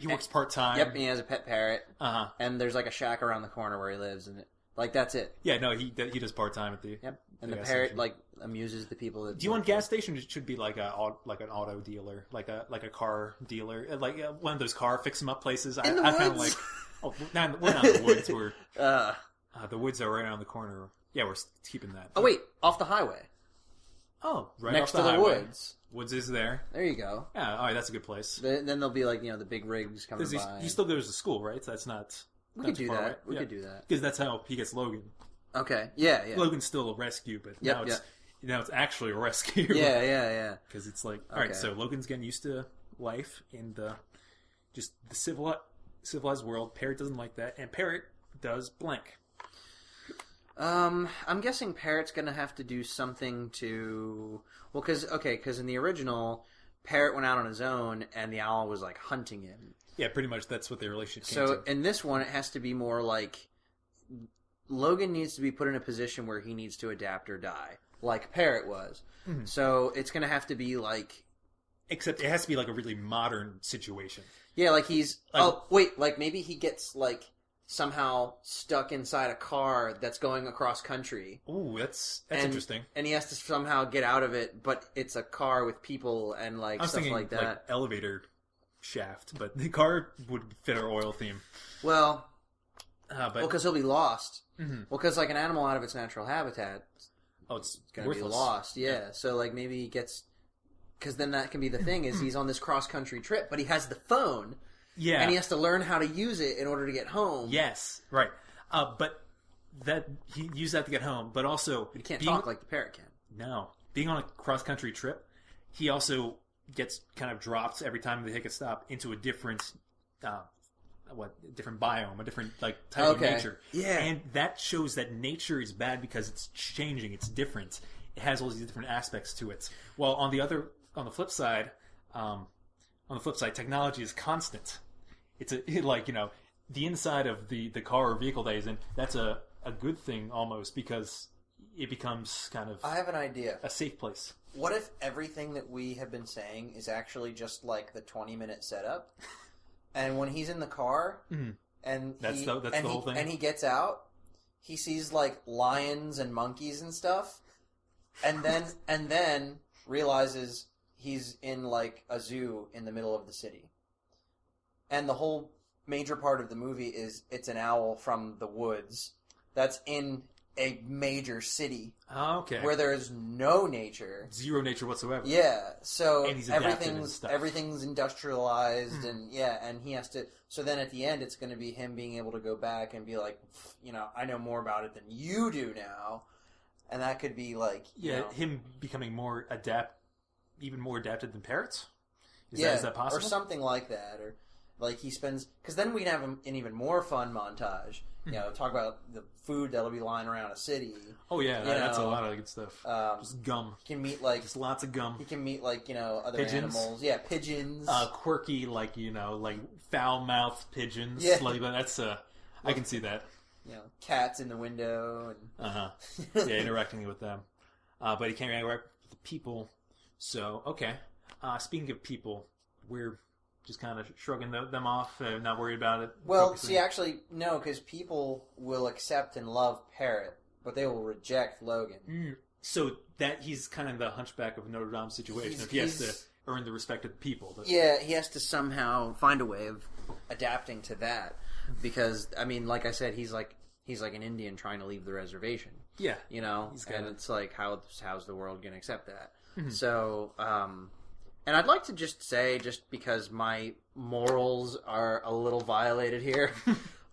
works part time. Yep, and he has a pet parrot. Uh-huh. And there's like a shack around the corner where he lives, and that's it. Yeah, no, he does part time at the. Yep, and the parrot station. Like amuses the people. That do you want gas stations? It should be like an auto dealer, like a car dealer, like one of those car fix 'em up places. In the I woods? kind of like. Oh, we're not in the woods. We're the woods are right around the corner. Yeah, we're keeping that. Oh wait, off the highway. Oh, right next off the to the highway. woods. Woods is there. There you go. Yeah, all right, that's a good place. Then there'll be like the big rigs coming by. He still goes to school, right? So that's not. We could do that. We could do that because that's how he gets Logan. Okay. Yeah. Logan's still a rescue, but now it's actually a rescue. Yeah. Because it's like, all right, so Logan's getting used to life in just the civilized world. Parrot doesn't like that, and Parrot does blank. I'm guessing Parrot's gonna have to do something to because in the original, Parrot went out on his own, and the owl was like hunting him. Yeah, pretty much that's what their relationship came So to. in this one, it has to be more like Logan needs to be put in a position where he needs to adapt or die, like Parrot was. Mm-hmm. So it's going to have to be like... Except it has to be like a really modern situation. Yeah, like he's... like maybe he gets like somehow stuck inside a car that's going across country. Ooh, that's interesting. And he has to somehow get out of it, but it's a car with people and like stuff thinking, like that. Like elevator shaft, but the car would fit our oil theme. Well, because he'll be lost. Mm-hmm. Well, because like an animal out of its natural habitat, it's going to be lost. Yeah, so like maybe he gets, because then that can be the thing is he's on this cross country trip, but he has the phone. Yeah, and he has to learn how to use it in order to get home. Yes, right. But that he used that to get home, but also he can't talk like the parrot can. No, being on a cross country trip, he also gets kind of dropped every time they take a stop into a different different biome, a different like type of nature. Yeah. And that shows that nature is bad because it's changing, it's different. It has all these different aspects to it. Well, on the flip side, technology is constant. It's the inside of the car or vehicle that he's in, that's a good thing almost, because it becomes kind of I have an idea. a safe place. What if everything that we have been saying is actually just like the 20-minute setup? And when he's in the car, and that's the whole thing. And he gets out, he sees like lions and monkeys and stuff, and then realizes he's in like a zoo in the middle of the city. And the whole major part of the movie is it's an owl from the woods that's in a major city where there is no nature, zero nature whatsoever. Yeah, so and he's adapted and stuff. Everything's industrialized, and he has to. So then at the end, it's going to be him being able to go back and be like, I know more about it than you do now, and that could be like, him becoming even more adapted than parrots. Is that possible? Or something like that, or like he spends, because then we'd have an even more fun montage. Talk about the food that'll be lying around a city. Oh yeah, that's a lot of good stuff. Just gum. He can meet just lots of gum. He can meet other pigeons. animals. Yeah, pigeons. Quirky, like foul mouthed pigeons. Yeah. Like that's I can see that. Cats in the window and interacting with them. But he can't interact with the people. So okay. Speaking of people, we're just kind of shrugging them off, not worried about it. Well, focusing. see, actually, no, because people will accept and love Parrot, but they will reject Logan. So that he's kind of the Hunchback of Notre Dame situation. He has to earn the respect of the people. But... Yeah, he has to somehow find a way of adapting to that. Because, I mean, like I said, he's like an Indian trying to leave the reservation. Yeah. And it's like, how's the world going to accept that? Mm-hmm. So, and I'd like to just say, just because my morals are a little violated here,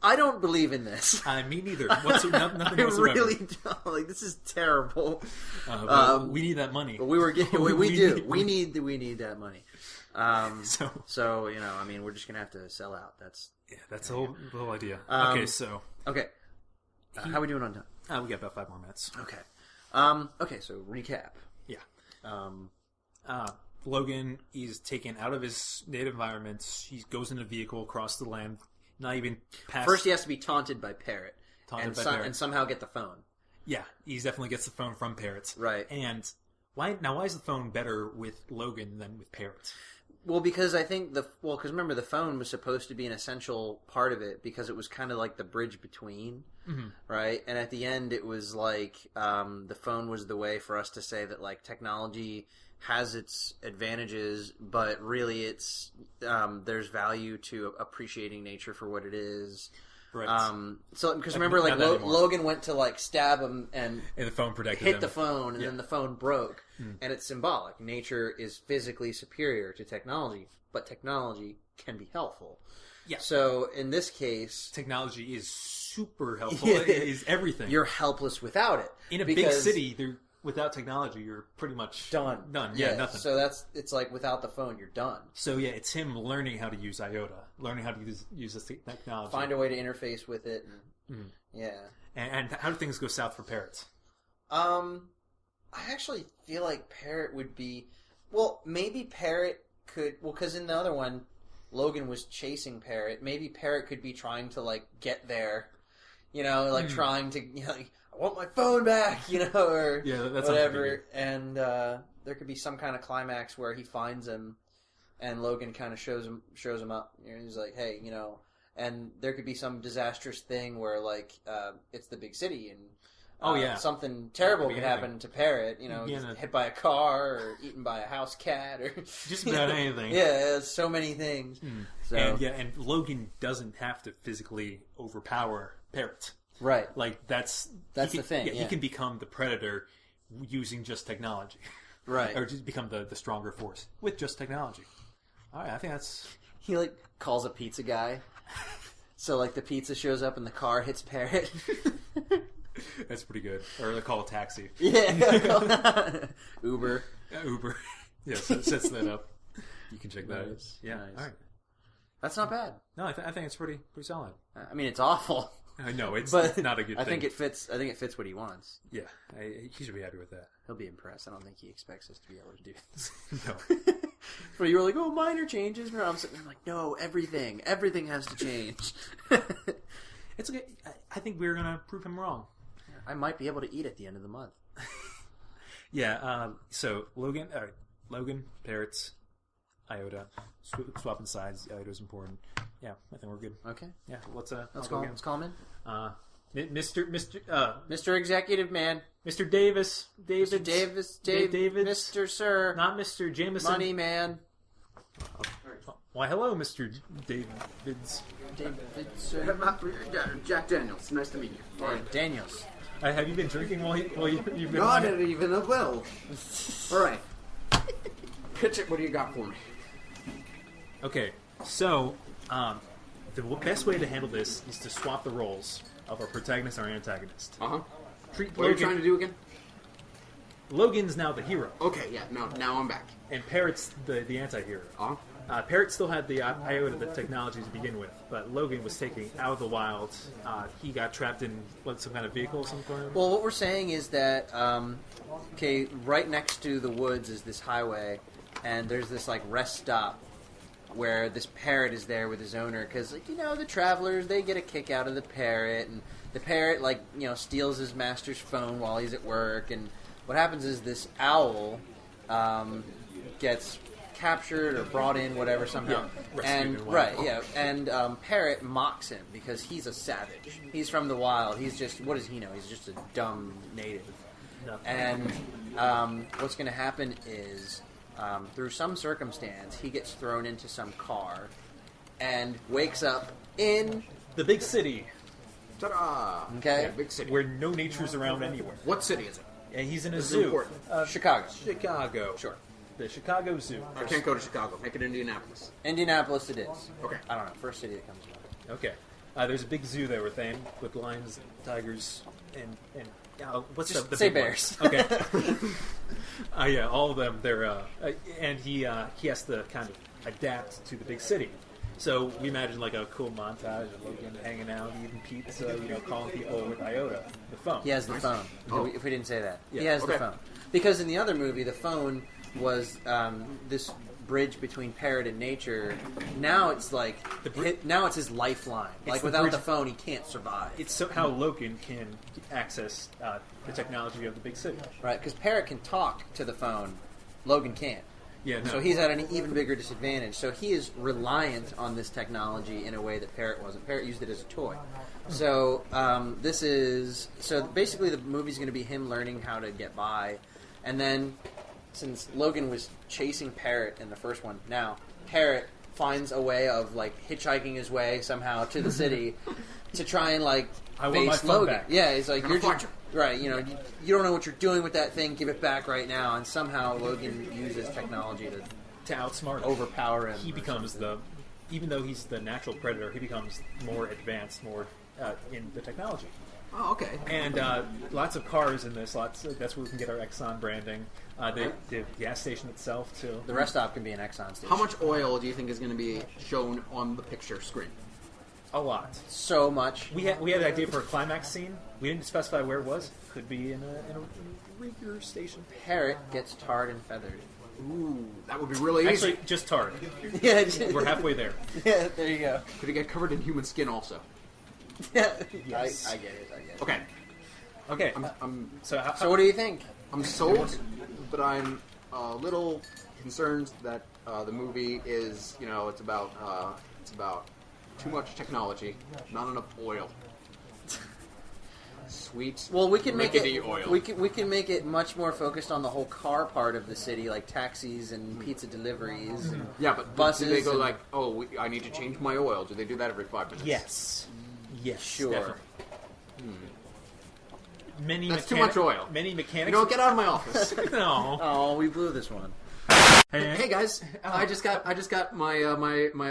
I don't believe in this. Me neither. Nothing whatsoever. I really don't. Like, this is terrible. We need that money. But we were getting. We do. We need that money. So I mean, we're just gonna have to sell out. That's the whole idea. Okay. How are we doing on time? We got about 5 more minutes. Okay. So recap. Yeah. Logan is taken out of his native environment. He goes in a vehicle across the land, not even past... First, he has to be taunted by Parrot. And somehow get the phone. Yeah, he definitely gets the phone from Parrot. Right. And why is the phone better with Logan than with Parrot? Well, because I think because remember, the phone was supposed to be an essential part of it because it was kind of like the bridge between, right? And at the end, it was like the phone was the way for us to say that like technology has its advantages, but really it's there's value to appreciating nature for what it is. Right. So because remember, like Logan went to like stab him and the phone protected hit him. the phone, and then the phone broke, and it's symbolic. Nature is physically superior to technology, but technology can be helpful. Yeah. So in this case, technology is super helpful. It is everything. You're helpless without it. In a big city, without technology, you're pretty much done. Yeah, nothing. So it's like without the phone, you're done. So yeah, it's him learning how to use IOTA, learning how to use this technology, find a way to interface with it. Yeah. And how do things go south for Parrot? I actually feel like Parrot would be. Well, maybe Parrot could. Well, because in the other one, Logan was chasing Parrot. Maybe Parrot could be trying to like get there. Trying to. I want my phone back, or that's whatever. And there could be some kind of climax where he finds him, and Logan kind of shows him up. He's like, hey, and there could be some disastrous thing where like it's the big city and something terrible could happen to Parrot. He's hit by a car or eaten by a house cat or just about anything. Yeah, so many things. So and Logan doesn't have to physically overpower Parrot. Right. Like, that's the thing. Yeah, he can become the predator using just technology. Right. Or just become the stronger force with just technology. All right, I think that's... He, like, calls a pizza guy. So, like, the pizza shows up and the car hits Parrot. That's pretty good. Or they call a taxi. Yeah. Uber. Uber. Yeah, so it sets that up. You can check that out. Nice. Yeah, nice. All right. That's not bad. No, I think it's pretty solid. I mean, it's awful. I know it's But not a good thing. I think it fits what he wants. Yeah, he should be happy with that. He'll be impressed. I don't think he expects us to be able to do this. No. But you were like, oh, minor changes. And I'm sitting there like, no, everything has to change. It's okay. I think we're gonna prove him wrong. I might be able to eat at the end of the month. Yeah. So Logan, Parrots, Iota, swapping sides. Iota's important. Yeah, I think we're good. Okay. Yeah. Let's call him in. Mr. Executive Man. Mr. Davis, David, Mr. Sir, not Mr. Jameson. Money Man. Why, hello, Mr. Davids. Jack Daniels, nice to meet you. All right, Daniels. Have you been drinking while you've been? Not even a will. All right. Pitch it. What do you got for me? Okay, so the best way to handle this is to swap the roles of our protagonist and our antagonist. Treat What are you trying to do again? Logan's now the hero. Okay, yeah. Now I'm back. And Parrot's the anti-hero. Parrot still had the Iota, the technology to begin with, but Logan was taken out of the wild. He got trapped in some kind of vehicle of some kind. Well, what we're saying is that right next to the woods is this highway, and there's this like rest stop where this parrot is there with his owner because the travelers, they get a kick out of the parrot, and the parrot steals his master's phone while he's at work, and what happens is this owl gets captured or brought in, whatever, somehow. Yeah, and Parrot mocks him because he's a savage. He's from the wild. He's just, what does he know? He's just a dumb native. Nothing. And what's going to happen is, through some circumstance, he gets thrown into some car and wakes up in The big city. Ta-da! Okay. Yeah, big city. Where no nature's around anywhere. What city is it? And he's in a This is zoo. important. Chicago. Chicago. Sure. The Chicago Zoo. I can't go to Chicago. Make it Indianapolis. Indianapolis it is. Okay. I don't know. First city that comes to mind. Okay. There's a big zoo there with lions, tigers, and what's Just the say big bears. One? Okay. Yeah, all of them. They're and he has to kind of adapt to the big city. So we imagine like a cool montage of Logan hanging out, eating pizza, calling people with Iota, the phone. He has the phone. Oh. If we didn't say that. Yeah. He has the Okay. phone. Because in the other movie, the phone was this bridge between Parrot and nature. Now it's like now it's his lifeline. Like the without bridge- the phone, he can't survive. It's how Logan can access the technology of the big city. Right? Because Parrot can talk to the phone, Logan can't. Yeah, no. So he's at an even bigger disadvantage. So he is reliant on this technology in a way that Parrot wasn't. Parrot used it as a toy. So basically the movie's going to be him learning how to get by, and then since Logan was chasing Parrot in the first one, now Parrot finds a way of like hitchhiking his way somehow to the city to try and like I want my face phone Logan. back. Yeah, he's like, I'm gonna you're find just, right. You don't know what you're doing with that thing. Give it back right now. And somehow Logan uses technology To outsmart him. overpower him. He becomes even though he's the natural predator, he becomes more advanced, more in the technology. Oh, okay. And lots of cars in this. That's where we can get our Exxon branding. The gas station itself too. The rest stop can be an Exxon station. How much oil do you think is going to be shown on the picture screen? A lot. So much. We had an idea for a climax scene. We didn't specify where it was. Could be in a rigger station. Parrot gets tarred and feathered. Ooh, that would be really Actually, easy. just tarred. Yeah, We're halfway there. Yeah, there you go. Could it get covered in human skin also? Yeah, Yes. I get it. Okay. Okay. So So what do you think? I'm sold, but I'm a little concerned that the movie is, it's about too much technology, not enough oil. Sweet. Well, we can make it. rickety oil. We can make it much more focused on the whole car part of the city, like taxis and pizza deliveries. And Yeah, but buses do they go and- like, I need to change my oil? Do they do that every 5 minutes? Yes. Yes. Sure. Definitely. Many That's too much oil. Many mechanics. Get out of my office. No. Oh, we blew this one. Hey guys, I just got my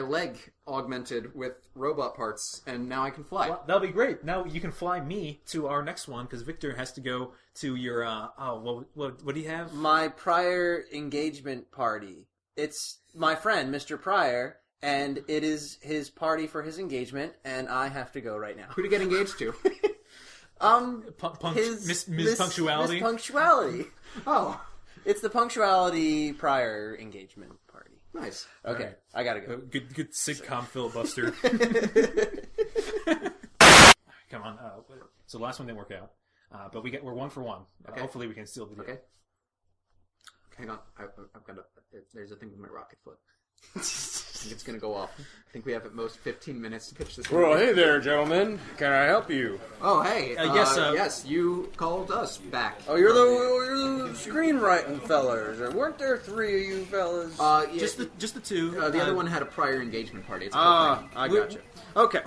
leg augmented with robot parts, and now I can fly. Well, that'll be great. Now you can fly me to our next one because Victor has to go to your. What do you have? My prior engagement party. It's my friend, Mr. Pryor, and it is his party for his engagement, and I have to go right now. Who to get engaged to? Miss Punctuality. Miss Punctuality. Oh, It's the punctuality prior engagement party. nice. Okay, Right. I gotta go. Good sitcom filibuster. Come on. So the last one didn't work out, but we're 1 for 1. Okay. Hopefully we can still do Okay. Hang on. I've got there's a thing with my rocket foot. I think it's going to go off. I think we have at most 15 minutes to pitch this. Well, hey there, gentlemen. Can I help you? Oh, hey. yes, you called us back. Oh, you're the screenwriting fellas. Weren't there 3 of you fellas? Yeah, Just the 2. the other one had a prior engagement party. It's a cool thing. I gotcha. Okay.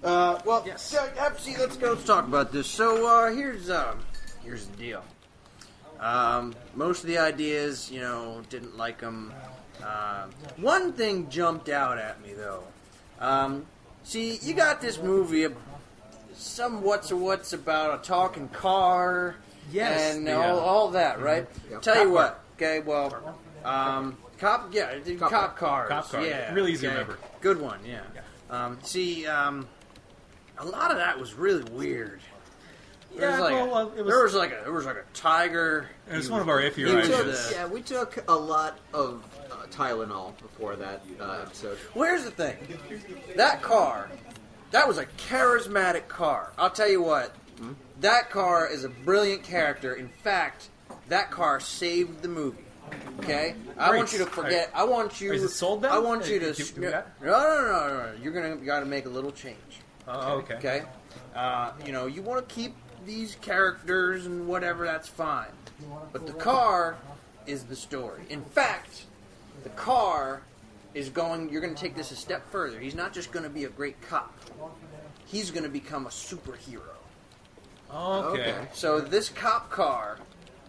Well, Yes. let's talk about this. So, here's the deal. Most of the ideas, didn't like them. One thing jumped out at me, though. See, you got this movie, some what's about a talking car, Yes, and yeah. all that, right? Yeah. Tell you Cop what, okay, well, cop cars, Cop car. yeah, Really easy to okay. remember. Good one, yeah. See, a lot of that was really weird. There was like a tiger. It was one of our iffier He was ideas. We took a lot of Tylenol before that episode. Well, here's the thing. That car, that was a charismatic car. I'll tell you what. That car is a brilliant character. In fact, that car saved the movie. Okay? I want you to forget. I want you. Is it sold then? I want you to. Do that? No. You got to make a little change. Oh, okay. Okay? You want to keep these characters and whatever, that's fine. But the car is the story. In fact, the car is you're going to take this a step further. He's not just going to be a great cop. He's going to become a superhero. Okay. So this cop car,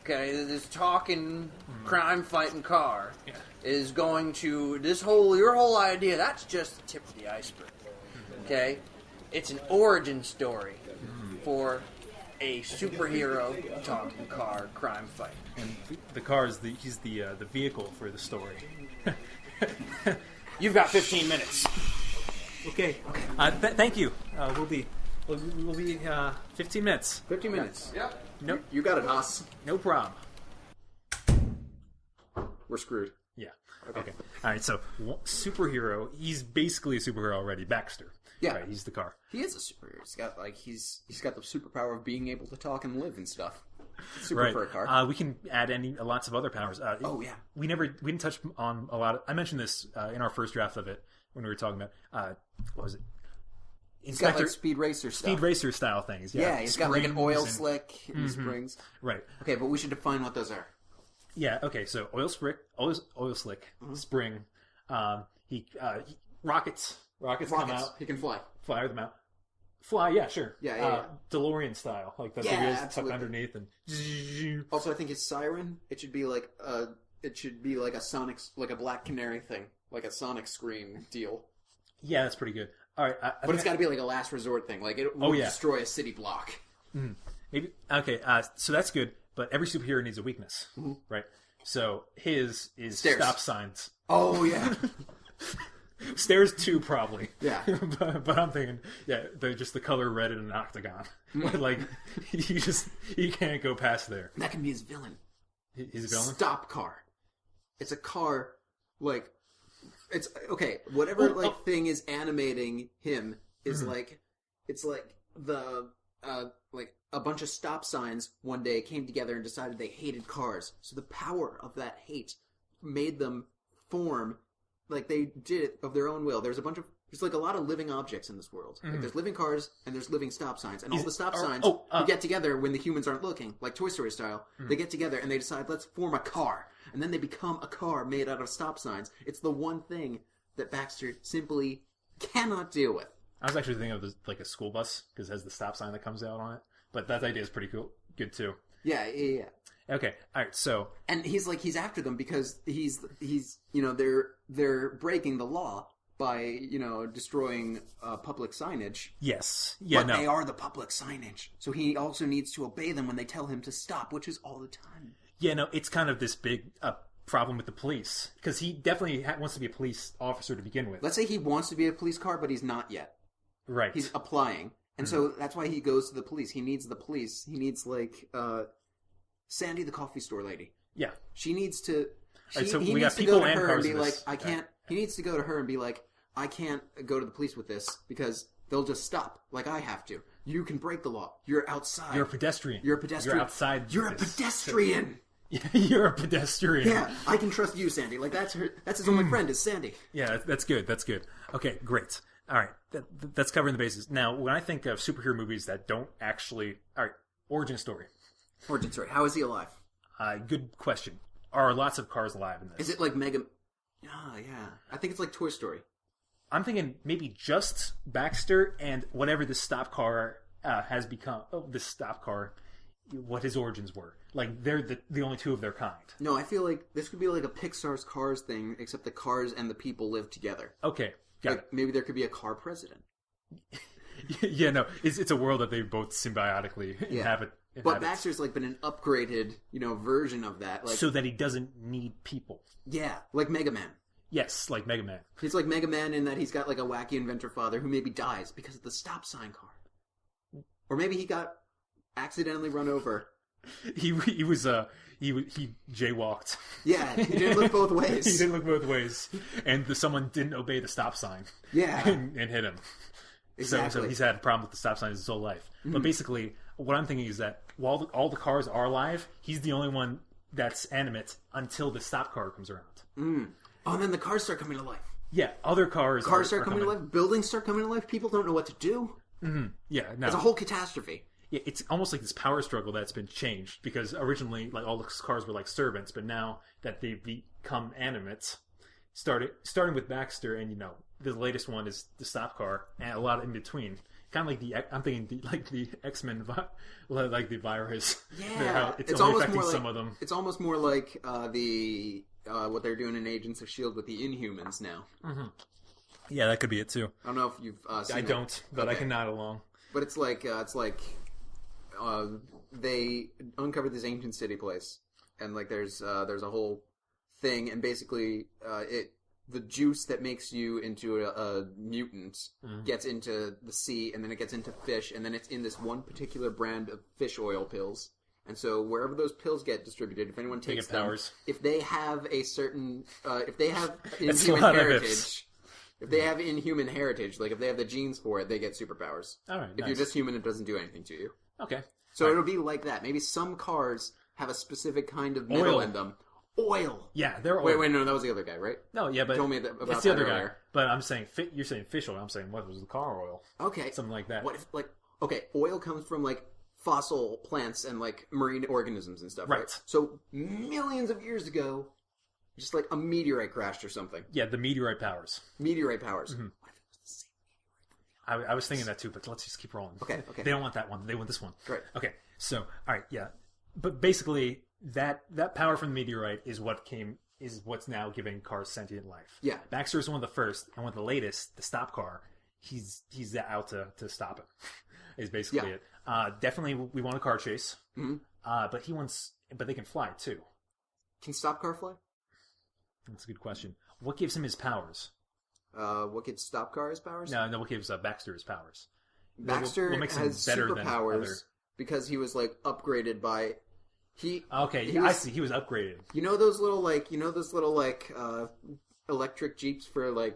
this talking, crime-fighting car, is going to, your whole idea, that's just the tip of the iceberg. Okay? It's an origin story for a superhero talking car crime fight. And the car is he's the vehicle for the story. You've got 15 minutes. Okay. Thank you. We'll be 15 minutes. 15 minutes. Yep. Nope. You got it, Haas. No problem. We're screwed. Yeah. Okay. All right. So superhero. He's basically a superhero already. Baxter. Yeah. Right, he's the car. He is a superhero. He's got the superpower of being able to talk and live and stuff. Super Right. for a car. We can add lots of other powers. Oh, yeah. We didn't touch on a lot of. I mentioned this in our first draft of it when we were talking about what was it? He's got like speed racer stuff. Speed racer style things. Yeah, he's got like an oil Springs slick and springs. Right. Okay, but we should define what those are. Yeah. Okay. So oil slick, spring. Rockets come out. He can fly. Fire them out. Fly. Yeah. Sure. Yeah. DeLorean style, like the Yeah, wheels tuck absolutely. underneath and. Also, I think his siren. It should be like a sonic, like a Black Canary thing, like a sonic scream deal. Yeah, that's pretty good. All right. But it's got to be like a last resort thing. Like it will yeah. destroy a city block. Maybe okay. So that's good. But every superhero needs a weakness, right? So his is Stairs. stop signs. Oh yeah. Stairs too, probably. Yeah. but I'm thinking, they're just the color red in an octagon. Like you can't go past there. That can be his villain. His villain. Stop car. It's a car, like it's okay. Whatever thing is animating him is like it's like the like a bunch of stop signs one day came together and decided they hated cars. So the power of that hate made them form. Like they did it of their own will. There's like a lot of living objects in this world. Like there's living cars and there's living stop signs. And all the stop signs who get together when the humans aren't looking, like Toy Story style. They get together and they decide, let's form a car. And then they become a car made out of stop signs. It's the one thing that Baxter simply cannot deal with. I was actually thinking of this, like a school bus because it has the stop sign that comes out on it. But that idea is pretty cool, good too. Yeah. Okay, all right. So and he's after them because he's they're breaking the law by destroying public signage. yes, But they are the public signage, so he also needs to obey them when they tell him to stop, which is all the time. Yeah, no, it's kind of this big problem with the police because he definitely wants to be a police officer to begin with. Let's say he wants to be a police car, but he's not yet. Right. He's applying. And so that's why he goes to the police. He needs the police. He needs, like, Sandy, the coffee store lady. Yeah. She needs to... Right, so he we needs got to people go to and her cars and be in like, this. I can't... He needs to go to her and be like, I can't go to the police with this because they'll just stop, like I have to. You can break the law. You're outside. You're a pedestrian. You're a pedestrian. You're outside. You're a pedestrian. You're a pedestrian. Yeah, I can trust you, Sandy. Like, that's his only friend, is Sandy. Yeah, that's good. That's good. Okay, great. All right, that's covering the bases. Now, when I think of superhero movies that don't actually... All right, origin story. Origin story. How is he alive? Good question. Are lots of cars alive in this? Is it like Mega... Oh, yeah. I think it's like Toy Story. I'm thinking maybe just Baxter and whatever this stop car has become. Oh, this stop car, what his origins were. Like, they're the only two of their kind. No, I feel like this could be like a Pixar's Cars thing, except the cars and the people live together. Okay, got Like, maybe there could be a car president. Yeah, no, it's a world that they both symbiotically inhabit. But Baxter's like been an upgraded, version of that. Like, so that he doesn't need people. yeah, like Mega Man. Yes, like Mega Man. He's like Mega Man in that he's got like a wacky inventor father who maybe dies because of the stop sign car. Or maybe he got accidentally run over. He jaywalked. Yeah, he didn't look both ways. He didn't look both ways, and someone didn't obey the stop sign. Yeah, and hit him. exactly. So he's had a problem with the stop sign his whole life. Mm-hmm. But basically, what I'm thinking is that while all the cars are alive, he's the only one that's animate until the stop car comes around. Mm. Oh, and then the cars start coming to life. Yeah, other cars start coming to life. Buildings start coming to life. People don't know what to do. Mm-hmm. Yeah, no. It's a whole catastrophe. Yeah, it's almost like this power struggle that's been changed because originally, like, all the cars were like servants, but now that they've become animate, starting with Baxter, and the latest one is the stop car, and a lot in between. Kind of like I'm thinking the X-Men, like the virus. Yeah, it's only affecting some of them. It's almost more like what they're doing in Agents of S.H.I.E.L.D. with the Inhumans now. Mm-hmm. Yeah, that could be it too. I don't know if you've seen I it. don't, but okay. I can nod along. But it's like they uncovered this ancient city place, and like there's a whole thing, and basically the juice that makes you into a mutant gets into the sea, and then it gets into fish, and then it's in this one particular brand of fish oil pills. And so wherever those pills get distributed, if anyone takes them, powers. If they have a certain, if they have That's inhuman a lot of heritage, ifs. if they have inhuman heritage, like if they have the genes for it, they get superpowers. All right, If you're just human, it doesn't do anything to you. Okay. So it'll be like that. Maybe some cars have a specific kind of metal Oil. in them. Oil. Yeah, they're oil. Wait, no, that was the other guy, right? No, yeah, but You told me about it's the that other earlier. guy. But I'm saying you're saying fish oil. I'm saying what was the car oil? Okay. Something like that. What if, oil comes from, fossil plants and, marine organisms and stuff, right? Right. So, millions of years ago, just, a meteorite crashed or something. Yeah, the meteorite powers. Meteorite powers. Mm-hmm. What if it was the same? I was thinking that too, but let's just keep rolling. Okay. They don't want that one. They want this one. Great. Okay, so, all right, yeah. But basically, that power from the meteorite is what's now giving cars sentient life. Yeah. Baxter is one of the first, and one of the latest, the stop car, he's out to stop it, is basically it. Definitely, we want a car chase. Mm-hmm. But they can fly, too. Can Stop Car fly? That's a good question. What gives him his powers? What gives Stop Car his powers? No, what gives Baxter his powers? Baxter what makes him has better than superpowers other... because he was, upgraded by... I see. He was upgraded. You know those little electric Jeeps for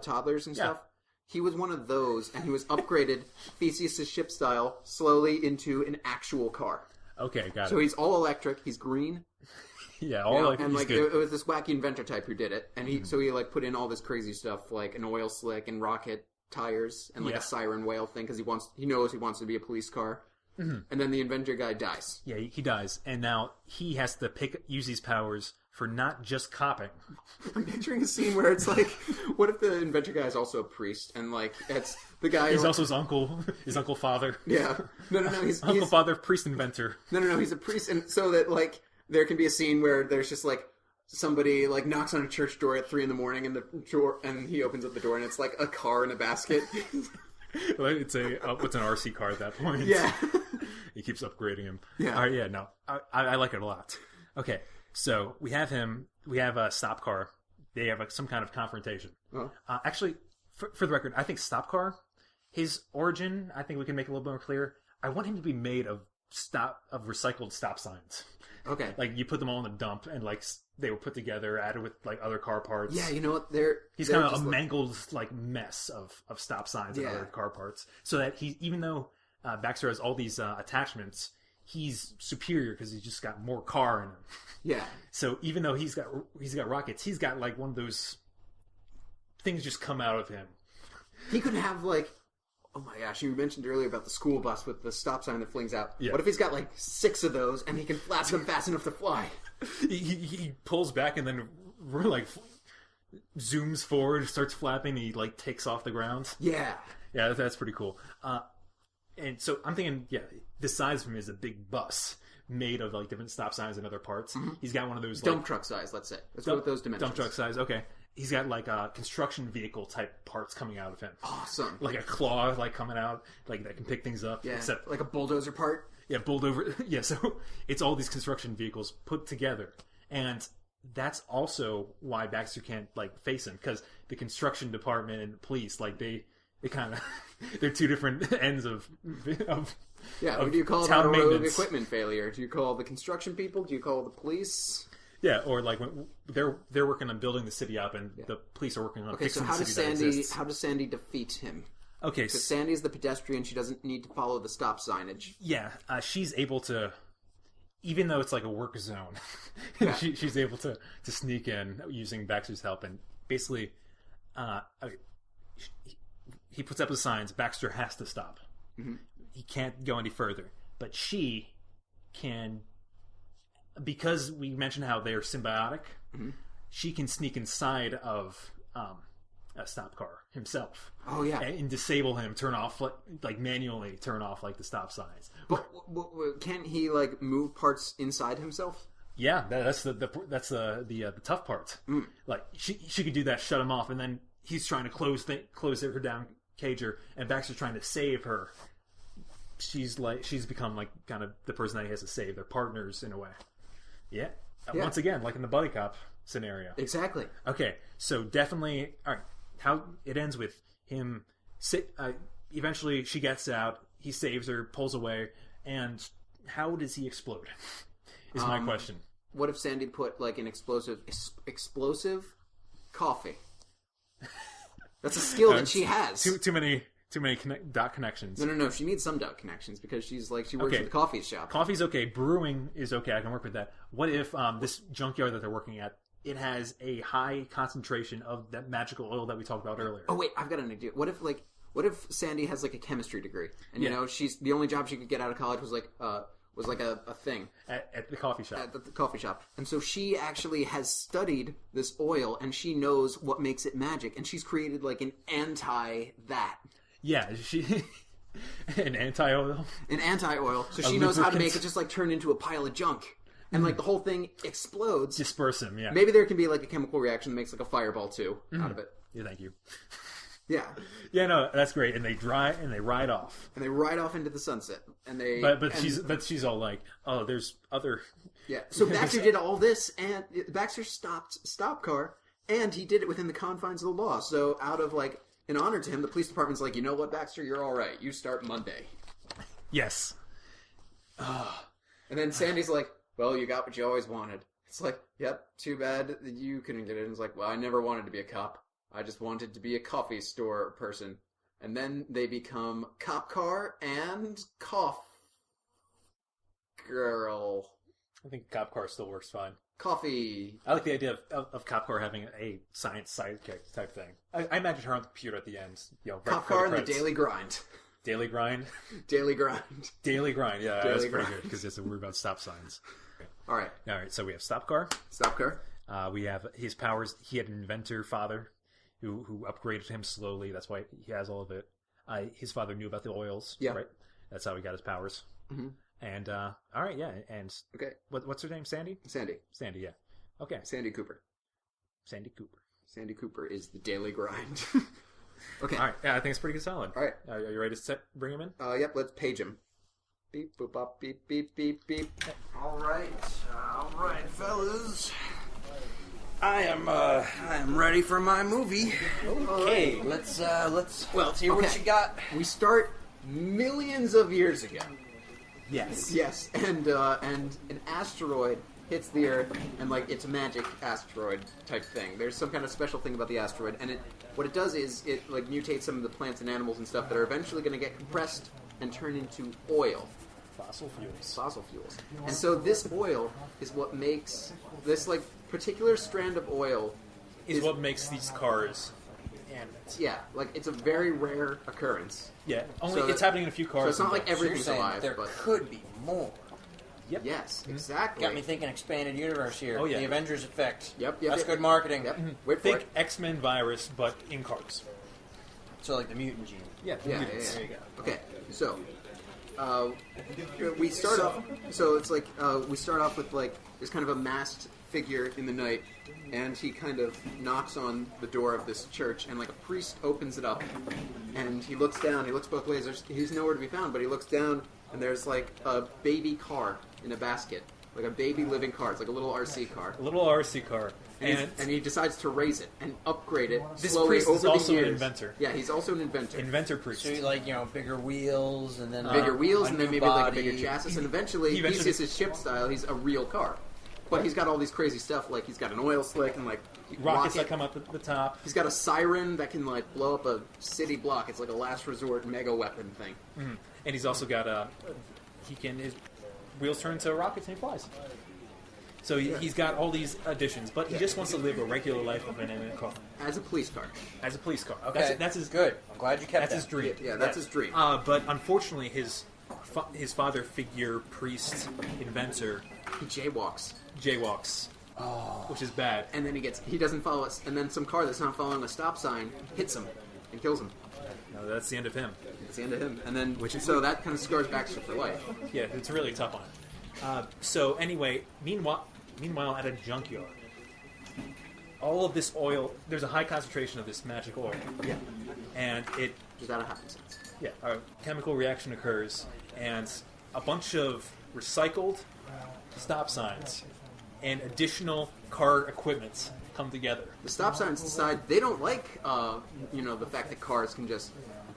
toddlers and stuff? He was one of those, and he was upgraded Theseus' ship style slowly into an actual car. Okay, got it. So he's all electric. He's green. Yeah, and he's good. it was this wacky inventor type who did it, and he put in all this crazy stuff like an oil slick and rocket tires and a siren whale thing because he knows he wants to be a police car. Mm-hmm. And then the inventor guy dies. Yeah, he dies, and now he has to use these powers for not just copping. I'm picturing a scene where it's what if the inventor guy is also a priest, and it's the guy. He's also his uncle father. Yeah, no, he's uncle father, priest inventor. No, he's a priest, and so that there can be a scene where there's just somebody knocks on a church door at 3 a.m. and he opens up the door and it's a car in a basket. It's an RC car at that point. Yeah. He keeps upgrading him. Yeah. All right, yeah, no. I like it a lot. Okay. So we have him. We have a Stop Car. They have some kind of confrontation. Oh. Actually, for the record, I think Stop Car, his origin, I think we can make it a little bit more clear. I want him to be made of recycled stop signs. Okay. Like you put them all in a dump, and like they were put together, added with like other car parts. Yeah, you know what? He's kind of a mangled like mess of stop signs and other car parts. So that even though Baxter has all these attachments, he's superior because he's just got more car in him. Yeah. So even though he's got rockets, he's got like one of those things just come out of him. He could have like, oh my gosh, you mentioned earlier about the school bus with the stop sign that flings out. Yeah. What if he's got like 6 of those and he can flap them fast enough to fly? He pulls back and then like zooms forward, starts flapping, and he like takes off the ground. Yeah. Yeah, that's pretty cool. And so I'm thinking, the size of him is a big bus made of like different stop signs and other parts. Mm-hmm. He's got one of those dump truck size, let's say. Let's go with those dimensions. Dump truck size, okay. He's got like construction vehicle type parts coming out of him. Awesome. Like a claw like coming out, like that can pick things up. Yeah, except like a bulldozer part. Yeah, bulldozer. Yeah, so it's all these construction vehicles put together. And that's also why Baxter can't like face him, because the construction department and the police, like they kind of they're two different ends of yeah. What do you call that? A rogue equipment failure? Do you call the construction people? Do you call the police? Yeah, or like when they're working on building the city up, and the police are working on fixing the city that exists. How does Sandy defeat him? Okay, because Sandy's the pedestrian; she doesn't need to follow the stop signage. Yeah, she's able to, even though it's like a work zone, she's able to sneak in using Baxter's help, and basically, he puts up the signs. Baxter has to stop. Mm-hmm. He can't go any further, but she can. Because we mentioned how they're symbiotic, mm-hmm. she can sneak inside of a stop car himself. Oh yeah, and disable him, turn off like manually turn off like the stop signs. But can't he like move parts inside himself? Yeah, that's the tough part. Mm. Like she could do that, shut him off, and then he's trying to close her down, cage her, and Baxter's trying to save her. She's become like kind of the person that he has to save. They're partners in a way. Yeah. Once again, like in the buddy cop scenario. Exactly. Okay, so definitely, all right, how it ends with him, eventually she gets out, he saves her, pulls away, and how does he explode, is my question. What if Sandy put like an explosive coffee? That's a skill that she has. Too many dot connections. No. She needs some dot connections because she works at the coffee shop. Coffee's okay. Brewing is okay. I can work with that. What if this junkyard that they're working at, it has a high concentration of that magical oil that we talked about earlier? Oh wait, I've got an idea. What if Sandy has like a chemistry degree, and you know she's the only job she could get out of college was like a thing at the coffee shop. At the coffee shop, and so she actually has studied this oil, and she knows what makes it magic, and she's created like an anti that. Yeah, an anti-oil. An anti-oil. So she knows how to make it just like turn into a pile of junk. And like the whole thing explodes. Disperse him, yeah. Maybe there can be like a chemical reaction that makes like a fireball too out of it. Yeah, thank you. Yeah. Yeah, no, that's great. And they ride off. And they ride off into the sunset. And they But she's all like, oh, there's other. Yeah. So Baxter did all this, and Baxter stopped Stop Car, and he did it within the confines of the law. So out of like in honor to him, the police department's like, you know what, Baxter, you're all right. You start Monday. Yes. And then Sandy's like, well, you got what you always wanted. It's like, yep, too bad that you couldn't get it. And it's like, well, I never wanted to be a cop. I just wanted to be a coffee store person. And then they become Cop Car and Cough Girl. I think Cop Car still works fine. Coffee. I like the idea of Cop Car having a science sidekick type thing. I imagine her on the computer at the end. Cop Car and the Daily Grind. Daily Grind? Daily Grind. Daily Grind, yeah, that's pretty good because it's a word about stop signs. Okay. All right, so we have Stop Car. Stop Car. We have his powers. He had an inventor father who upgraded him slowly. That's why he has all of it. His father knew about the oils, right? That's how he got his powers. Mm-hmm. And, all right, yeah, and... Okay. What's her name, Sandy? Sandy, yeah. Okay. Sandy Cooper. Sandy Cooper is the Daily Grind. Okay. All right, yeah, I think it's pretty good solid. All right. Are you ready to bring him in? Yep, let's page him. Beep, boop, bop, beep, beep, beep, beep. All right. right, fellas. I am ready for my movie. Okay, let's hear what you got. We start millions of years ago. Yes. Yes, and an asteroid hits the Earth, and like it's a magic asteroid type thing. There's some kind of special thing about the asteroid, and what it does is it like mutates some of the plants and animals and stuff that are eventually going to get compressed and turn into oil. Fossil fuels. And so this oil is what makes this like particular strand of oil Is what makes these cars animate. yeah, like it's a very rare occurrence. Yeah, only So it's that- happening in a few cars. So it's not and like boats. everything's You're saying alive, there but could be more. Yep. yes, exactly. Got me thinking expanded universe here. Oh, yeah. The Avengers effect. Yep, That's yep. good marketing. Yep. Wait for Think it. X-Men virus, but in cars. So like the mutant gene. Yeah, Yeah, mutants. yeah, There you go. Okay, so we start off. So it's like we start off with like there's kind of a masked figure in the night, and he kind of knocks on the door of this church, and like a priest opens it up, and he looks down. He looks both ways. He's nowhere to be found, but he looks down, and there's like a baby car in a basket, like a baby living car. It's like a little RC car. A little RC car. And he decides to raise it and upgrade it This slowly priest over is the also an years. inventor. Yeah, he's also an inventor. Inventor priest. So you like bigger wheels and then Bigger wheels, a and then new maybe like a body. bigger chassis, and eventually he he eventually- sees his ship style. He's a real car, but he's got all these crazy stuff. Like he's got an oil slick and like Rockets that rocket. come up the top. He's got a siren that can like blow up a city block. It's like a last resort mega weapon thing. And he's also got his wheels turn into rockets and he flies. So he's got all these additions, but he just wants to live a regular life of an animated car. As a police car. As a police car. Okay, That's his good. I'm glad you kept That's that. his dream. Yeah, that's his dream. But unfortunately, his father figure, priest, inventor, He jaywalks, jaywalks, which is bad. and then he doesn't follow us, and then some car that's not following a stop sign hits him and kills him. No, that's the end of him. It's the end of him, and then Which is- so that kind of scars Baxter for life. Yeah, it's really tough on him. So anyway, meanwhile, at a junkyard, all of this oil, there's a high concentration of this magic oil, Yeah, and it, just out of happenstance. a chemical reaction occurs, and a bunch of recycled stop signs and additional car equipment come together. The stop signs decide they don't like, the fact that cars can just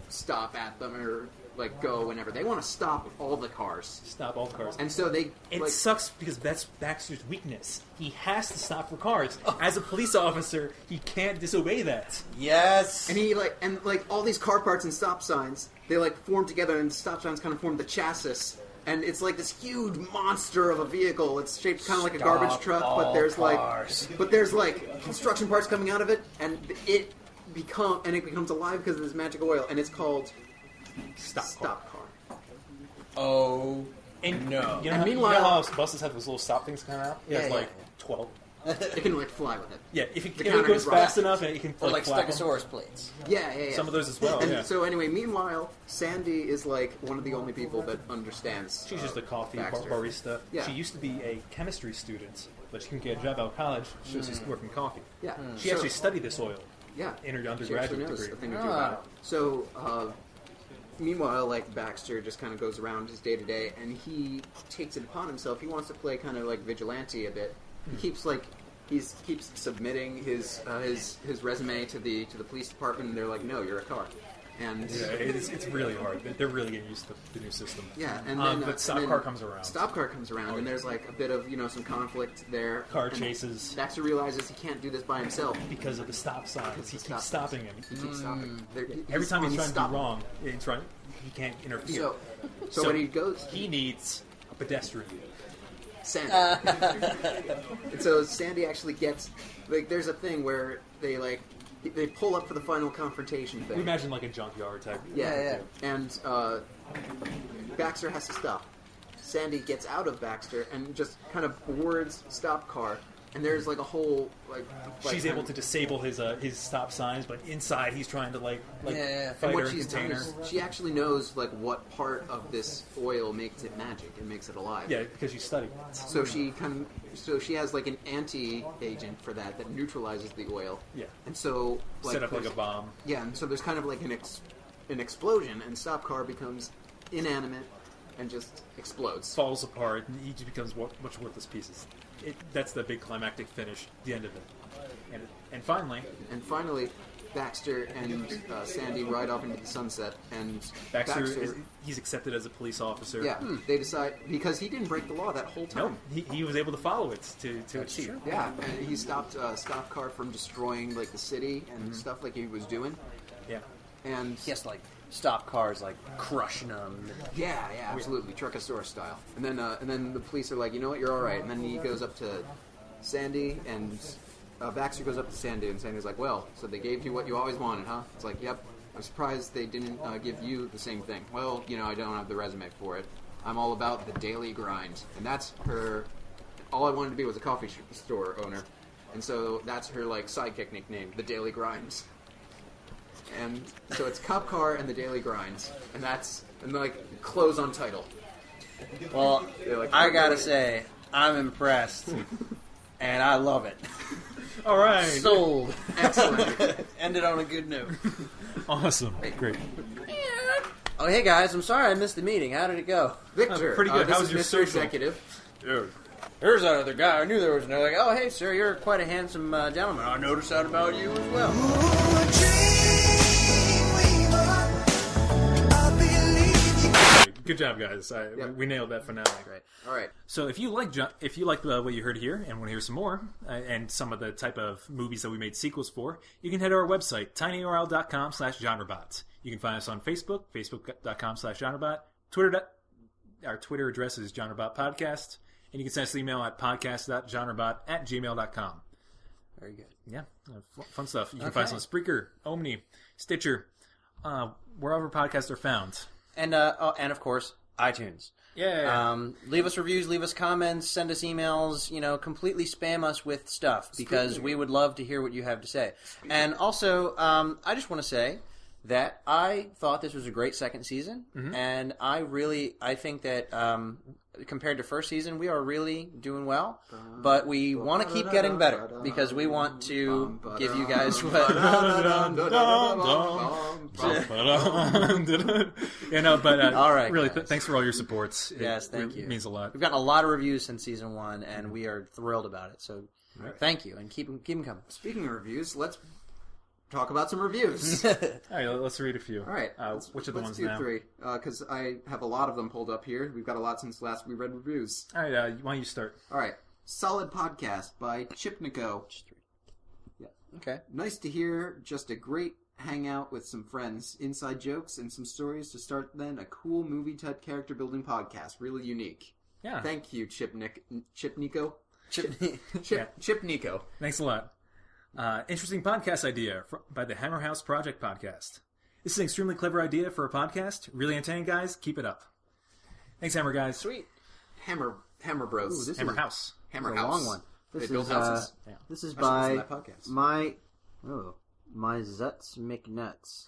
stop at them or like go whenever they want to stop all the cars, Stop all the cars. and so they It like, sucks because that's Baxter's weakness. He has to stop for cars. As a police officer, he can't disobey that. Yes. and he like all these car parts and stop signs they like form together, and the stop signs kind of form the chassis. And it's like this huge monster of a vehicle. It's shaped kind of like a garbage Stop truck, all but there's cars. like construction parts coming out of it, and it becomes alive because of this magic oil, and it's called Stop Car. Oh And no. You know, And how, meanwhile- you know how buses have those little stop things coming out? It has Yeah, like yeah. 12. It can like fly with it. Yeah, if it counter goes is fast rocket. enough, and it can Or like flap 'em. Stegosaurus plates. Yeah. Some of those as well. And Yeah, so anyway, meanwhile, Sandy is like one of the only people that understands. she's just a coffee Baxter. barista. Yeah. She used to be a chemistry student, but she couldn't get a job out of college, so she's working coffee. Yeah, She So- actually studied this oil yeah in her she actually undergraduate knows degree. a thing or two about it. So meanwhile, like Baxter just kind of goes around his day to day, and he takes it upon himself. He wants to play kind of like vigilante a bit. He keeps keeps submitting his resume to the police department, and they're like, "No, you're a car." And Yeah, it's really hard. They're really getting used to the new system. yeah, and then but Stop and then Car comes around. Stop Car comes around, and there's like a bit of some conflict there. Car And chases Baxter realizes he can't do this by himself. because of the stop signs. He the keeps stop stopping him. He keeps stopping. Every time he's trying to do unstoppable. wrong, he can't interfere. So when he goes, he needs a pedestrian. Sandy. And so Sandy actually gets there's a thing where they pull up for the final confrontation We thing. imagine like a junkyard type. Yeah. And Baxter has to stop. Sandy gets out of Baxter and just kind of boards Stop Car. And there's like a whole She's able to disable his stop signs, but inside he's trying to fight And her what in she's done container. is she actually knows what part of this oil makes it magic and makes it alive. Yeah, because you studied it. So she has like an anti-agent for that neutralizes the oil. Yeah. And so Set up like a there's- bomb. Yeah, and so there's kind of like an explosion, and Stop Car becomes inanimate and just explodes. Falls apart, and he just becomes much worthless pieces. that's the big climactic finish, the end of it. And finally, Baxter and Sandy ride off into the sunset, and Baxter he's accepted as a police officer. Yeah, they decide because he didn't break the law that whole time. No, he was able to follow it to achieve. True. Yeah, and he stopped Stop Car from destroying like the city and stuff like he was doing. Yeah, and he has to like stop cars, like crushing them. Yeah, absolutely, Truckosaurus style. And then the police are like, you know what, you're all right. And then he goes up to Sandy and. Baxter goes up to Sandy, and Sandy's like, well, so they gave you what you always wanted, huh? It's like, yep. I'm surprised they didn't give you the same thing. Well, I don't have the resume for it. I'm all about the daily grind. And that's her... All I wanted to be was a coffee store owner. And so that's her, like, sidekick nickname, the Daily Grinds. And so it's Cop Car and the Daily Grinds. And that's... And, like, close on title. Well, like, I gotta say, I'm impressed. And I love it. All right. Sold. Excellent. Ended on a good note. Awesome. Great. Oh, hey guys, I'm sorry I missed the meeting. How did it go? Victor. Pretty good. This How was is your Mr. social? Executive. Dude, there's that other guy. I knew there was another. Like, oh, hey, sir, you're quite a handsome gentleman. I noticed that about you as well. Good job, guys. We nailed that finale. Great. All right. So if you like what you heard here and want to hear some more and some of the type of movies that we made sequels for, you can head to our website, tinyurl.com/genrebot. You can find us on Facebook, facebook.com/genrebot. Our Twitter address is genrebotpodcast, and you can send us an email at podcast.genrebot@gmail.com. Very good. Yeah, fun stuff. You can find us on Spreaker, Omni, Stitcher, wherever podcasts are found. And of course, iTunes. Yeah. Leave us reviews, leave us comments, send us emails, completely spam us with stuff because we would love to hear what you have to say. And also, I just want to say that I thought this was a great second season, and I think that compared to first season, we are really doing well, but we want to keep getting better because we want to give you guys what... all right, really, thanks for all your supports. Yes, thank you. It means a lot. We've gotten a lot of reviews since season 1, and we are thrilled about it, so thank you, and keep them coming. Speaking of reviews, let's talk about some reviews. All right, let's read a few. All right. Which are the ones now? now? Let's do 3, because I have a lot of them pulled up here. We've got a lot since last we read reviews. All right, why don't you start? All right. Solid Podcast by Chipnico. Just 3. Yeah. Okay. Nice to hear. Just a great hangout with some friends. Inside jokes and some stories to start then. A cool movie-type character-building podcast. Really unique. Yeah. Thank you, Chipnico. Yeah. Chipnico. Thanks a lot. Interesting podcast idea by the Hammer House Project podcast. This is an extremely clever idea for a podcast. Really entertaining, guys. Keep it up. Thanks, Hammer guys. Sweet. Hammer Bros. Ooh, Hammer House. Hammer This is House. a long one. They build houses. This is I should listen by to that podcast. my Zuts McNuts.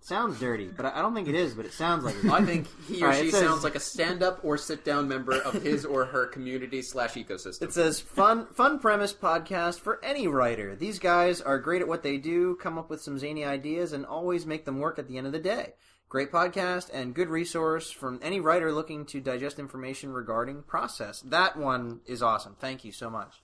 Sounds dirty, but I don't think it is, but it sounds like it. I think he or All right, she it says- sounds like a stand-up or sit-down member of his or her community/ecosystem. It says, fun premise podcast for any writer. These guys are great at what they do, come up with some zany ideas, and always make them work at the end of the day. Great podcast and good resource from any writer looking to digest information regarding process. That one is awesome. Thank you so much.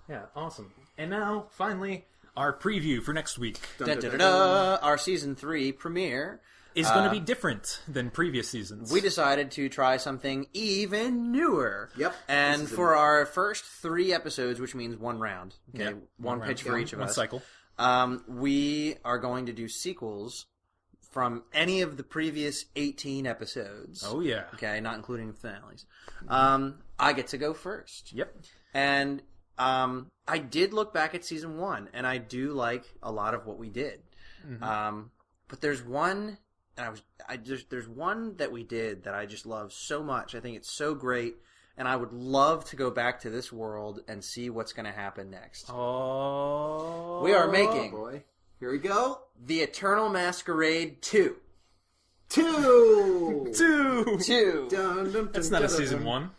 Yeah, awesome. And now, finally, our preview for next week Our season 3 premiere is going to be different than previous seasons. we decided to try something even newer. Yep. And for our first 3 episodes, which means 1 round, okay, Yeah, one round. pitch for each of One us, cycle. we are going to do sequels from any of the previous 18 episodes. Oh, yeah. Okay, not including finales. I get to go first. Yep. And I did look back at season 1, and I do like a lot of what we did. But there's one, and there's one that we did that I just love so much. I think it's so great, and I would love to go back to this world and see what's going to happen next. Oh. We are Oh, making boy. Here we go. The Eternal Masquerade 2. 2! 2! 2. Dun, dun, That's dun, not a dun, season dun. 1.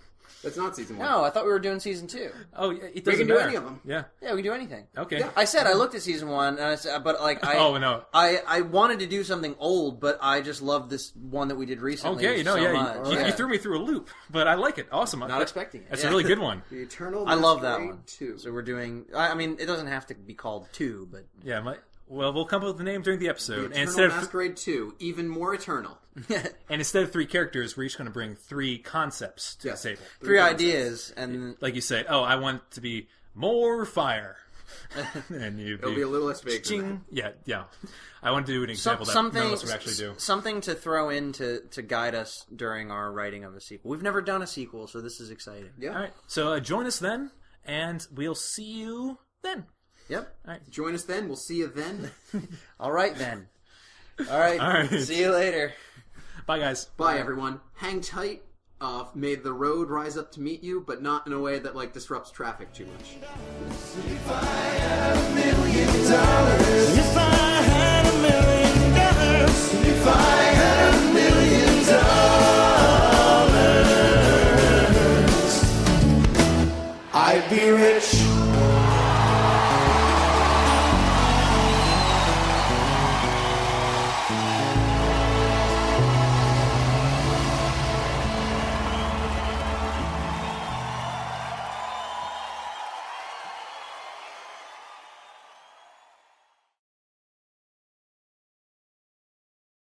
That's not season 1. No, I thought we were doing season 2. Oh, it We doesn't can do matter. any of them. Yeah. Yeah, we can do anything. Okay. Yeah. I said I looked at season 1, and I said, but like I Oh, no. I wanted to do something old, but I just love this one that we did recently. Okay, no, so yeah, much. you threw me through a loop, but I like it. Awesome. Not expecting it. That's Yeah. a really good one. The Eternal I love that Masquerade one. 2. So we're doing. I mean, it doesn't have to be called 2, but Yeah, well, we'll come up with the name during the The episode. And Eternal instead of Masquerade 2, even more eternal. and instead of 3 characters, we're each going to bring 3 concepts to Yes. the table. three concepts. ideas, and Like you say, oh, I want to be more fire. And you It'll be a little less vague than ching. Yeah. I want to do an some, example that none of something us would actually do. something to throw in to guide us during our writing of a sequel. We've never done a sequel, so this is exciting. Yeah. All right, so join us then, and we'll see you then. Yep. All right. Join us then. We'll see you then. All right then. All right. All right. See you later. Bye, guys. Bye, everyone. Hang tight. May the road rise up to meet you, but not in a way that like disrupts traffic too much. If I had $1 million, if I had $1 million, if I had $1